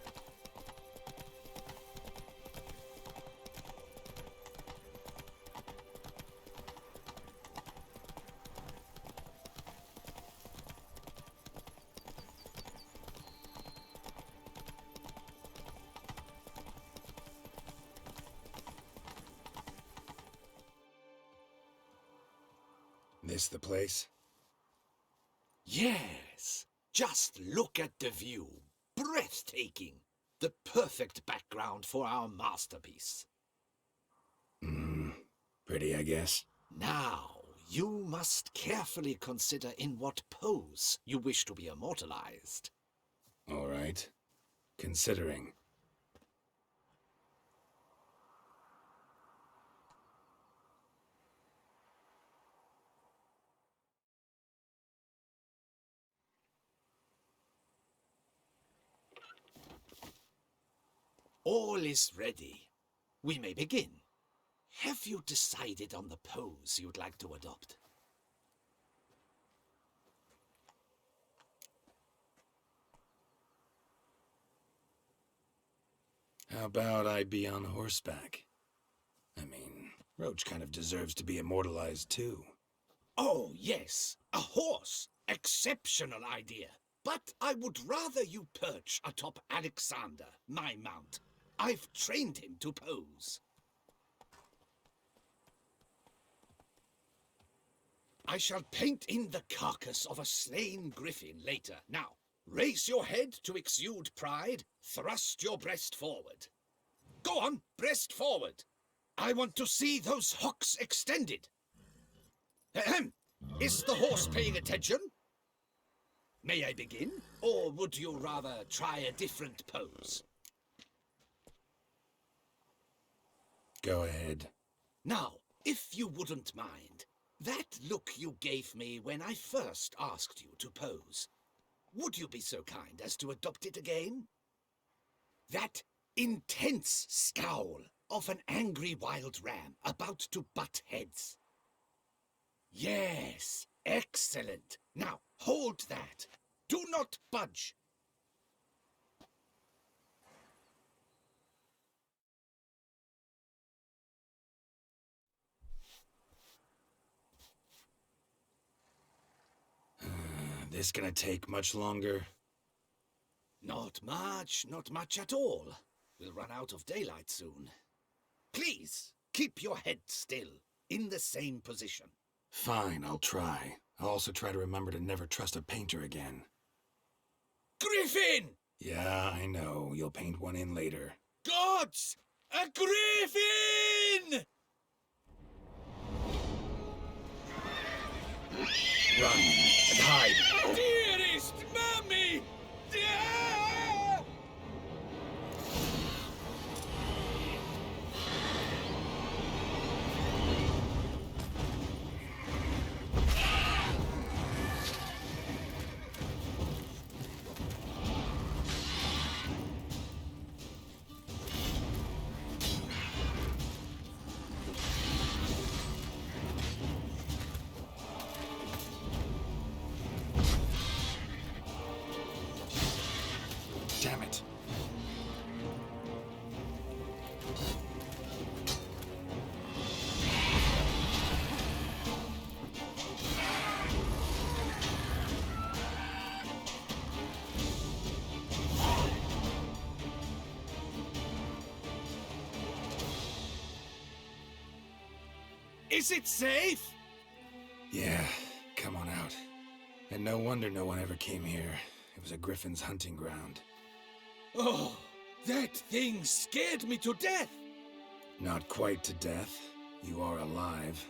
This the place?
Yes. Just look at the view. Breathtaking. The perfect background for our masterpiece.
Pretty, I guess.
Now, you must carefully consider in what pose you wish to be immortalized.
All right. Considering.
All is ready. We may begin. Have you decided on the pose you'd like to adopt?
How about I be on horseback? I mean, Roach kind of deserves to be immortalized too.
Oh, yes. A horse. Exceptional idea. But I would rather you perch atop Alexander, my mount. I've trained him to pose. I shall paint in the carcass of a slain griffin later. Now, raise your head to exude pride. Thrust your breast forward. Go on, breast forward. I want to see those hocks extended. Ahem. Is the horse paying attention? May I begin? Or would you rather try a different pose?
Go ahead.
Now, if you wouldn't mind, that look you gave me when I first asked you to pose, would you be so kind as to adopt it again? That intense scowl of an angry wild ram about to butt heads. Yes, excellent. Now, hold that. Do not budge.
This gonna take much longer?
Not much at all. We'll run out of daylight soon. Please, keep your head still, in the same position.
Fine, I'll try. I'll also try to remember to never trust a painter again.
Griffin!
Yeah, I know. You'll paint one in later.
Gods! A griffin!
Run and hide!
Dearest Mummy!
Damn it.
Is it safe?
Yeah, come on out. And no wonder no one ever came here. It was a griffin's hunting ground.
Oh, that thing scared me to death.
Not quite to death. You are alive.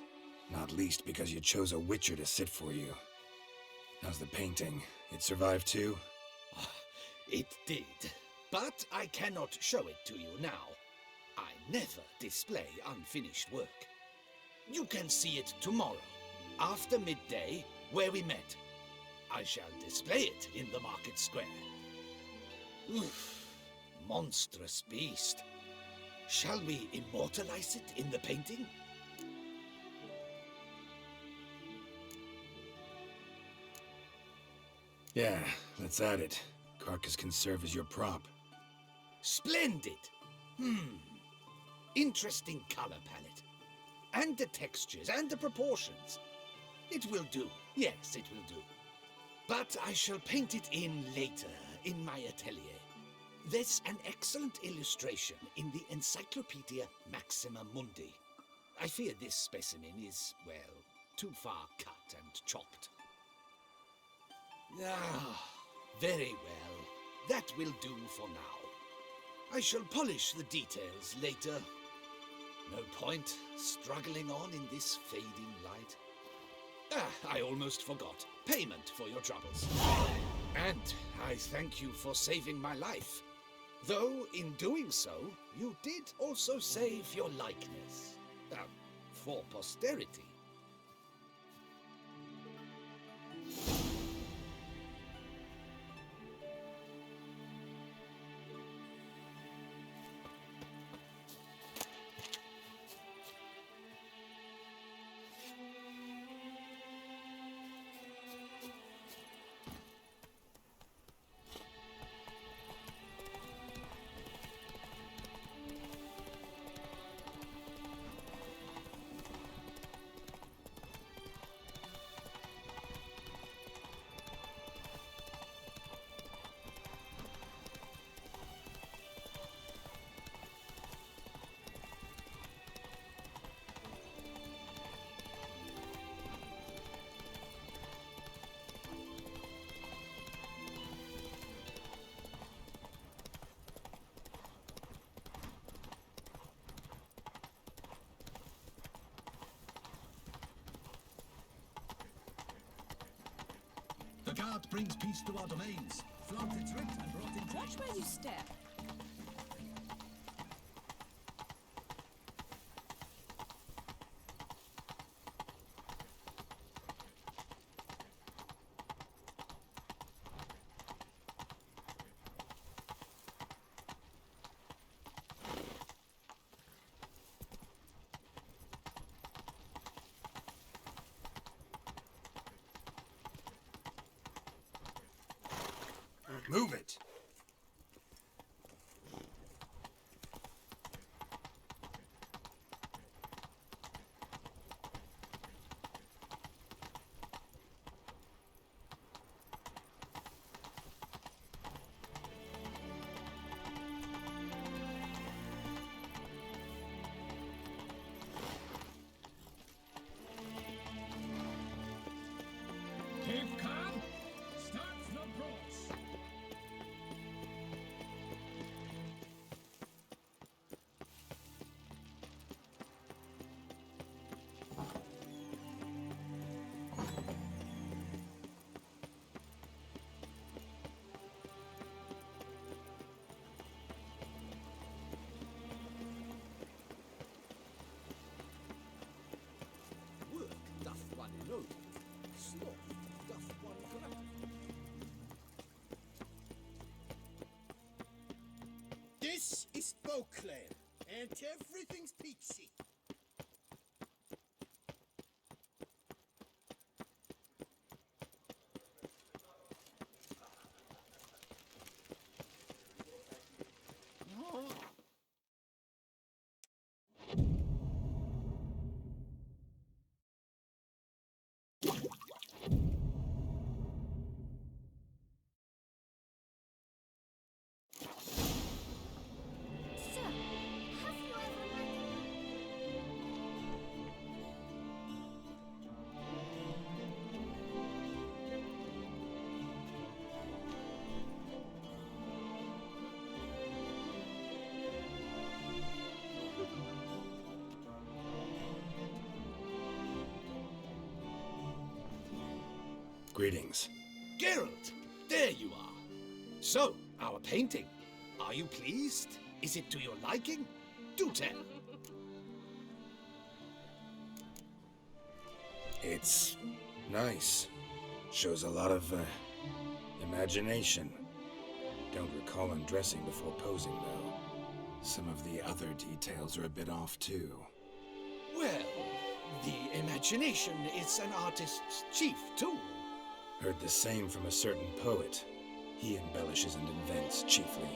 Not least because you chose a witcher to sit for you. How's the painting? It survived too?
It did. But I cannot show it to you now. I never display unfinished work. You can see it tomorrow, after midday, where we met. I shall display it in the market square. Oof, monstrous beast. Shall we immortalize it in the painting?
Yeah, let's add it. Carcass can serve as your prop.
Splendid! Interesting color palette. And the textures and the proportions. It will do. Yes, it will do. But I shall paint it in later, in my atelier. There's an excellent illustration in the Encyclopedia Maxima Mundi. I fear this specimen is, well, too far cut and chopped. Ah, very well. That will do for now. I shall polish the details later. No point struggling on in this fading light. Ah, I almost forgot. Payment for your troubles. And I thank you for saving my life. Though, in doing so, you did also save your likeness. For posterity.
The guard brings peace to our domains, flouted its writ and brought in...
Watch where you step.
Move it!
Keep calm. Start the broads.
Work doth one know. Sloth doth one correct.
This is Beauclair, and everything's peachy.
Greetings.
Geralt, there you are. So, our painting. Are you pleased? Is it to your liking? Do tell.
It's nice. Shows a lot of, imagination. Don't recall undressing before posing, though. Some of the other details are a bit off, too.
Well, the imagination is an artist's chief tool.
Heard the same from a certain poet. He embellishes and invents, chiefly.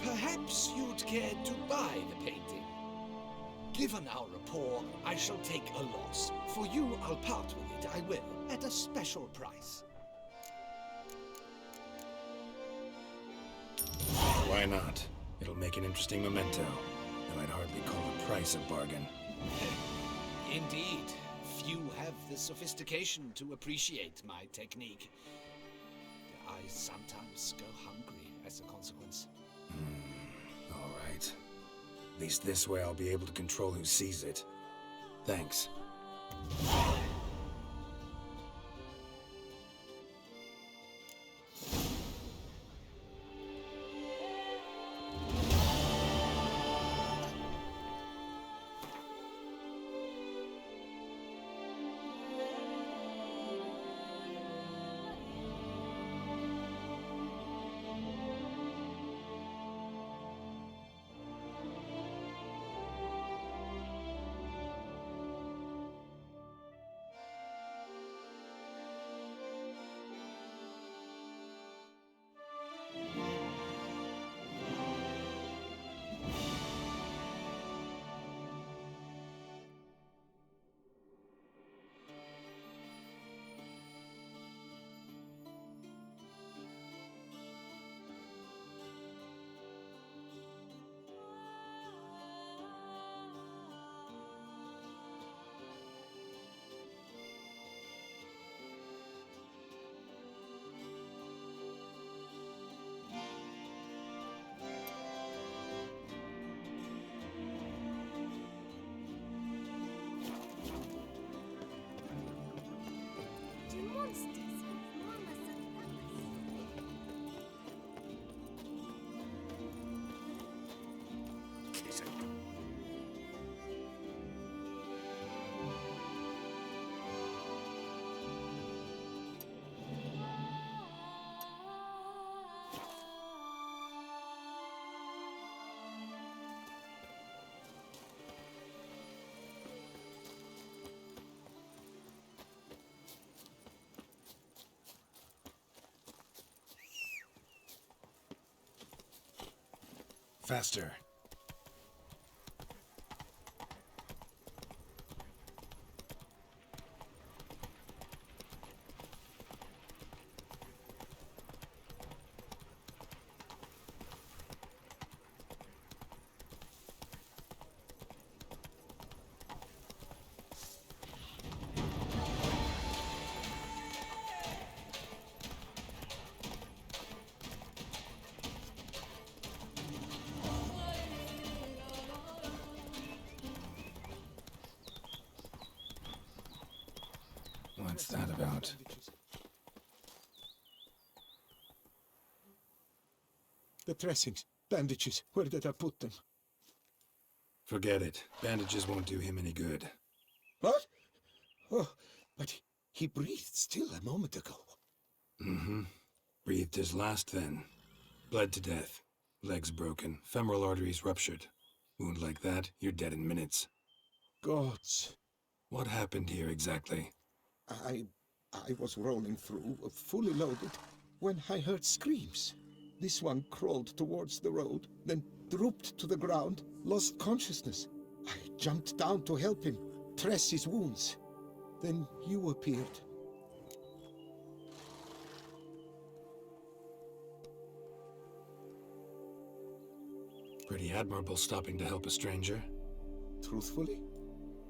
Perhaps you'd care to buy the painting. Given our rapport, I shall take a loss. For you, I'll part with it, I will, at a special price.
Why not? It'll make an interesting memento, though I'd hardly call the price a bargain.
Indeed. Few have the sophistication to appreciate my technique. I sometimes go hungry as a consequence.
All right. At least this way I'll be able to control who sees it. Thanks. Faster. What's that about?
The dressings, bandages, where did I put them?
Forget it. Bandages won't do him any good.
What? Oh, but he breathed still a moment ago.
Mm-hmm. Breathed his last then. Bled to death. Legs broken. Femoral arteries ruptured. Wound like that, you're dead in minutes.
Gods.
What happened here exactly?
I was rolling through, fully loaded, when I heard screams. This one crawled towards the road, then drooped to the ground, lost consciousness. I jumped down to help him, dress his wounds. Then you appeared.
Pretty admirable stopping to help a stranger.
Truthfully,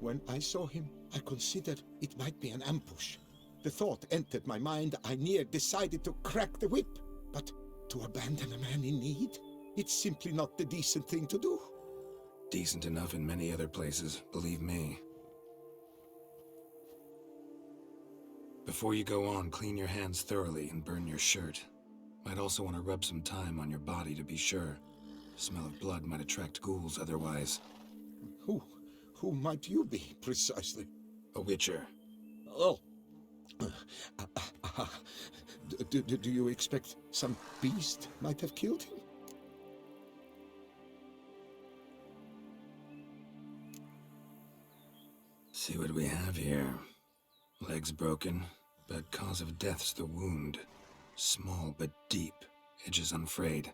when I saw him, I considered it might be an ambush. The thought entered my mind, I near decided to crack the whip. But to abandon a man in need? It's simply not the decent thing to do.
Decent enough in many other places, believe me. Before you go on, clean your hands thoroughly and burn your shirt. Might also want to rub some thyme on your body to be sure. The smell of blood might attract ghouls otherwise.
Who might you be, precisely?
A witcher.
Oh. Do you expect some beast might have killed him?
See what we have here. Legs broken, but cause of death's the wound. Small but deep, edges unfrayed.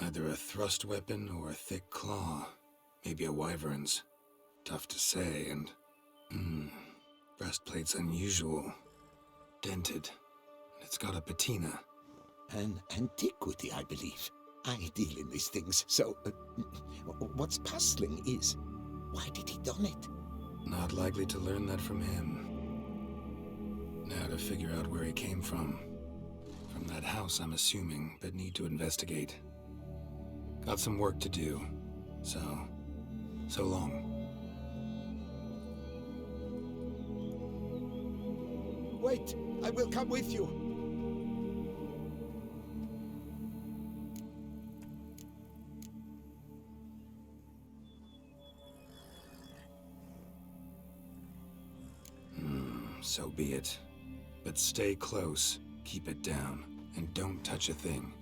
Either a thrust weapon or a thick claw. Maybe a wyvern's. Tough to say, and... breastplate's unusual. Dented. And it's got a patina.
An antiquity, I believe. I deal in these things, so... what's puzzling is... why did he don it?
Not likely to learn that from him. Now to figure out where he came from. From that house, I'm assuming, but need to investigate. Got some work to do, so long.
Wait, I will come with you.
So be it. But stay close, keep it down, and don't touch a thing.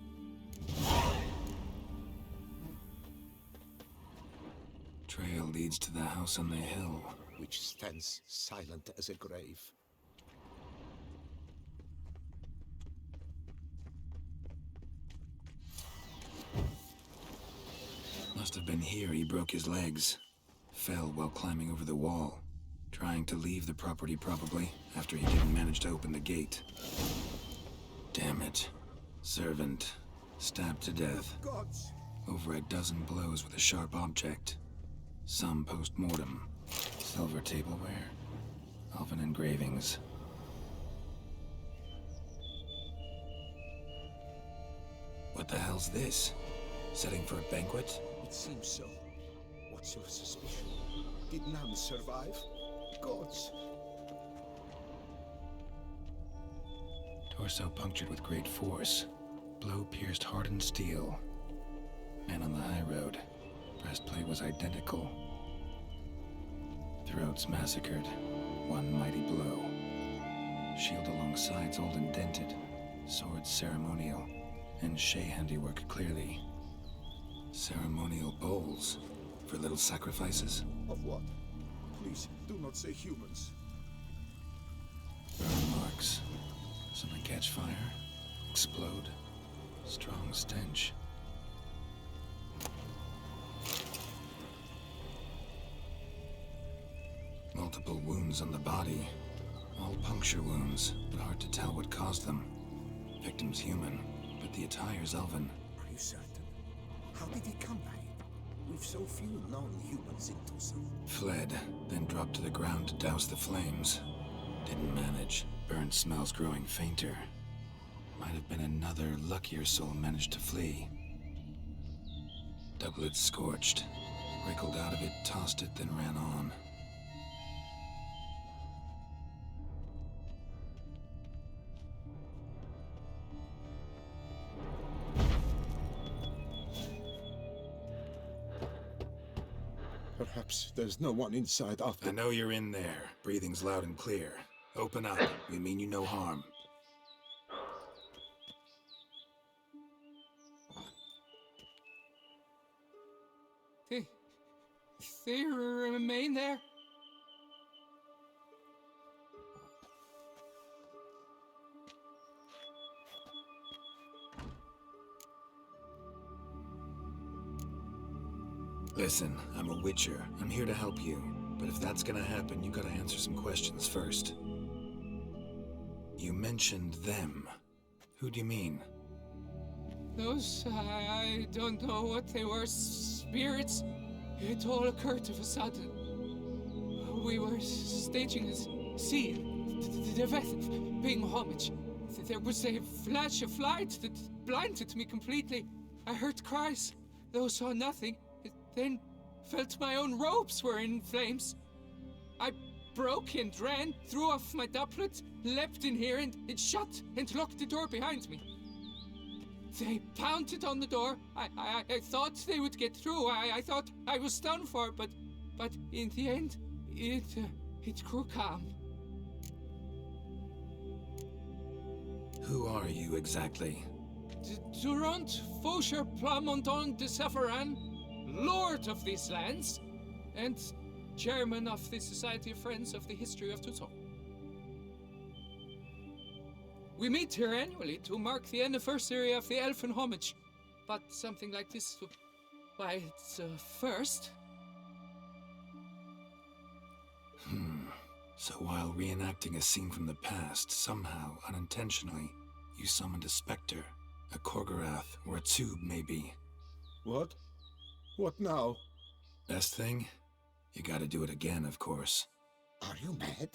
Trail leads to the house on the hill.
Which stands silent as a grave.
Must have been here he broke his legs. Fell while climbing over the wall. Trying to leave the property, probably, after he didn't manage to open the gate. Damn it. Servant. Stabbed to death.
Gods!
Over a dozen blows with a sharp object. Some post-mortem. Silver tableware. Elven engravings. What the hell's this? Setting for a banquet?
It seems so. What's your suspicion? Did none survive? Gods.
Torso punctured with great force. Blow pierced hardened steel. Man on the high road. Breastplate was identical. Throats massacred. One mighty blow. Shield along sides old and dented. Sword ceremonial. And Shay handiwork clearly. Ceremonial bowls. For little sacrifices?
Of what? Please, do not say humans.
Burn marks. Something catch fire. Explode. Strong stench. Multiple wounds on the body. All puncture wounds, but hard to tell what caused them. Victim's human, but the attire's elven.
Are you certain? How did he come by it? We've so few non-humans in Toussaint.
Fled, then dropped to the ground to douse the flames. Didn't manage. Burnt smells growing fainter. Might have been another luckier soul managed to flee. Doublet scorched. Wriggled out of it, tossed it, then ran on.
Perhaps there's no one inside after...
I know you're in there. Breathing's loud and clear. Open up. We mean you no harm.
They remain there?
Listen, I'm a witcher. I'm here to help you. But if that's gonna happen, you gotta answer some questions first. You mentioned them. Who do you mean?
Those, I don't know what they were. Spirits? It all occurred of a sudden. We were staging a scene. The death of paying homage. There was a flash of light that blinded me completely. I heard cries, though saw nothing. Then felt my own robes were in flames. I broke and ran, threw off my doublet, leapt in here and shut and locked the door behind me. They pounded on the door. I thought they would get through. I thought I was done for, but in the end, it grew calm.
Who are you exactly?
Durant Faucher Plamondon de Savaran, Lord of these lands, and Chairman of the Society of Friends of the History of Tucson. We meet here annually to mark the anniversary of the Elfin Homage, but something like this, why, it's a first.
So while reenacting a scene from the past, somehow, unintentionally, you summoned a specter, a Korgorath, or a tube, maybe.
What? What now?
Best thing? You gotta do it again, of course.
Are you mad?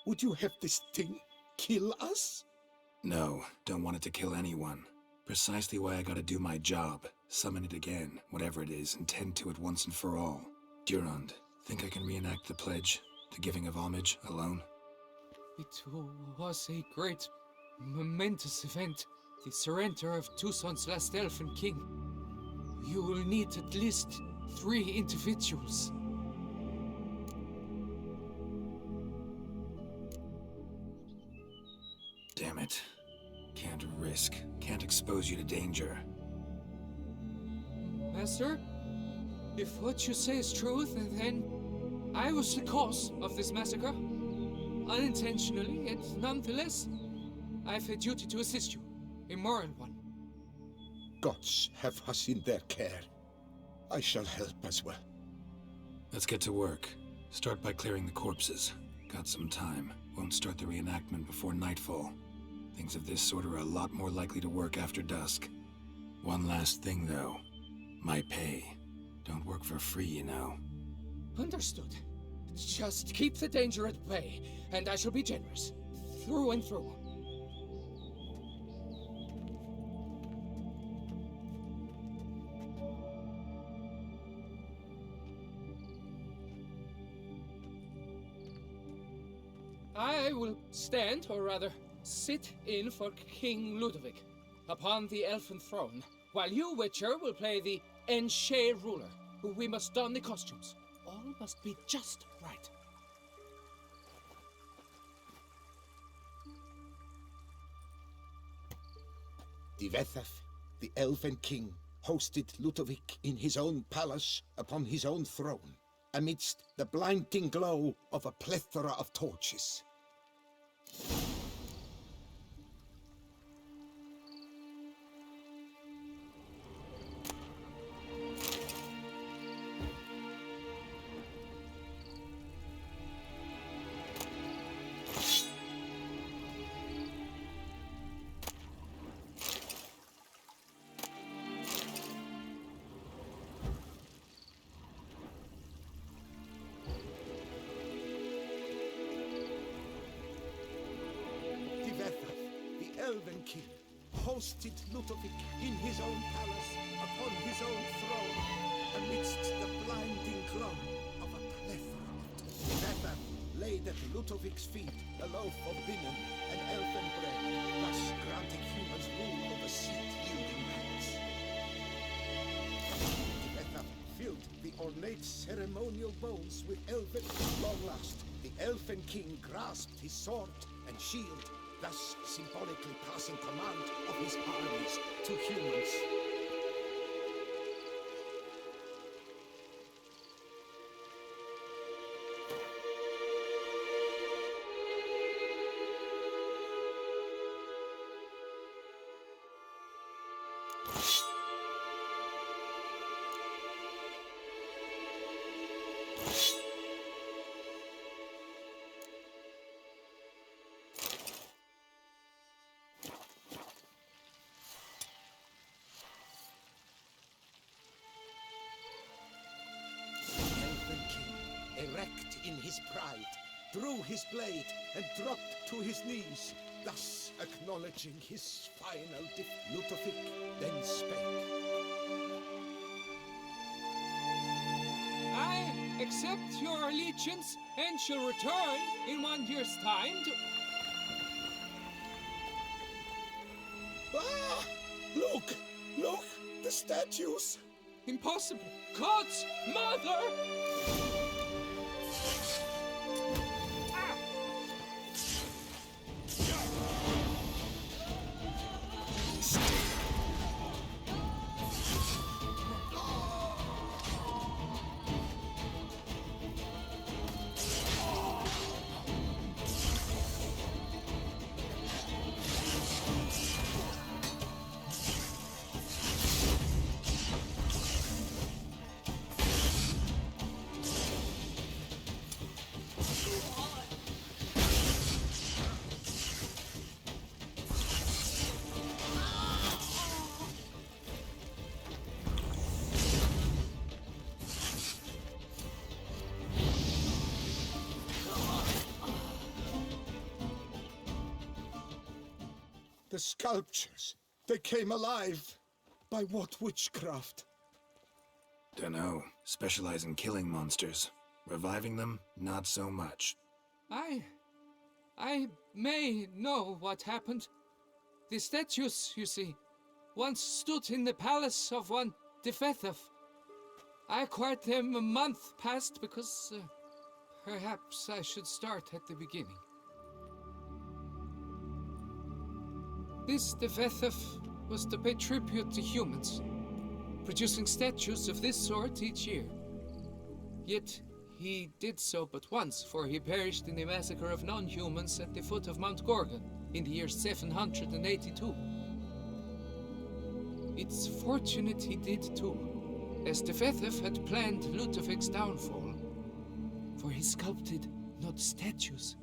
Would you have this thing kill us?
No, don't want it to kill anyone. Precisely why I gotta do my job. Summon it again, whatever it is, and tend to it once and for all. Durand, think I can reenact the pledge, the giving of homage, alone?
It was a great, momentous event. The surrender of Tucson's last Elfin King. You will need at least 3 individuals.
Damn it. Can't risk. Can't expose you to danger.
Master, if what you say is true, then I was the cause of this massacre. Unintentionally, yet nonetheless, I've a duty to assist you. A moral one.
Gods have us in their care. I shall help as well.
Let's get to work. Start by clearing the corpses. Got some time. Won't start the reenactment before nightfall. Things of this sort are a lot more likely to work after dusk. One last thing, though. My pay. Don't work for free, you know.
Understood. Just keep the danger at bay, and I shall be generous. Through and through. I will stand, or rather, sit in for King Ludovic upon the elfin throne, while you, Witcher, will play the Enche ruler, who we must don the costumes. All must be just right.
Divethaf, the Elven King, hosted Ludovic in his own palace upon his own throne, amidst the blinding glow of a plethora of torches. Elven King hosted Ludovic in his own palace upon his own throne, amidst the blinding glow of a plethora of torches. Divethaf laid at Ludovic's feet a loaf of linen and elven bread, thus granting humans rule over seed-yielding lands. Divethaf filled the ornate ceremonial bowls with elven. Long last, the Elfen King grasped his sword and shield, thus symbolically passing command of his armies to humans. Erect in his pride, drew his blade and dropped to his knees, thus acknowledging his final defeat. Ludovic then spake.
I accept your allegiance and shall return in 1 year's time to...
Ah! Look! Look! The statues!
Impossible! God's mother!
The sculptures, they came alive. By what witchcraft?
Dunno. Specialize in killing monsters. Reviving them, not so much.
I may know what happened. The statues, you see, once stood in the palace of one Defethov. I acquired them a month past because perhaps I should start at the beginning. This Defethov was to pay tribute to humans, producing statues of this sort each year. Yet he did so but once, for he perished in the massacre of non-humans at the foot of Mount Gorgon in the year 782. It's fortunate he did too, as Defethov had planned Ludovic's downfall, for he sculpted not statues,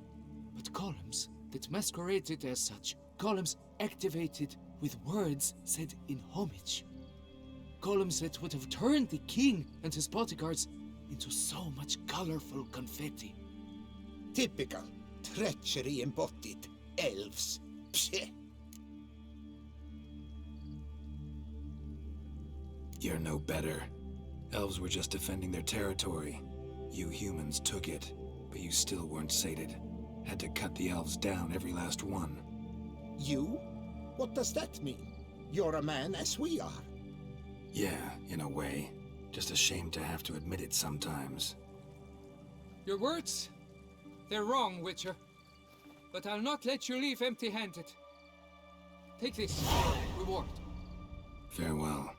but columns that masqueraded as such. Columns activated with words said in homage. Columns that would have turned the king and his bodyguards into so much colorful confetti.
Typical. Treachery embodied. Elves. Psheh.
You're no better. Elves were just defending their territory. You humans took it, but you still weren't sated. Had to cut the elves down, every last one.
You? What does that mean? You're a man as we are.
Yeah, in a way. Just ashamed to have to admit it sometimes.
Your words? They're wrong, Witcher. But I'll not let you leave empty-handed. Take this, reward.
Farewell.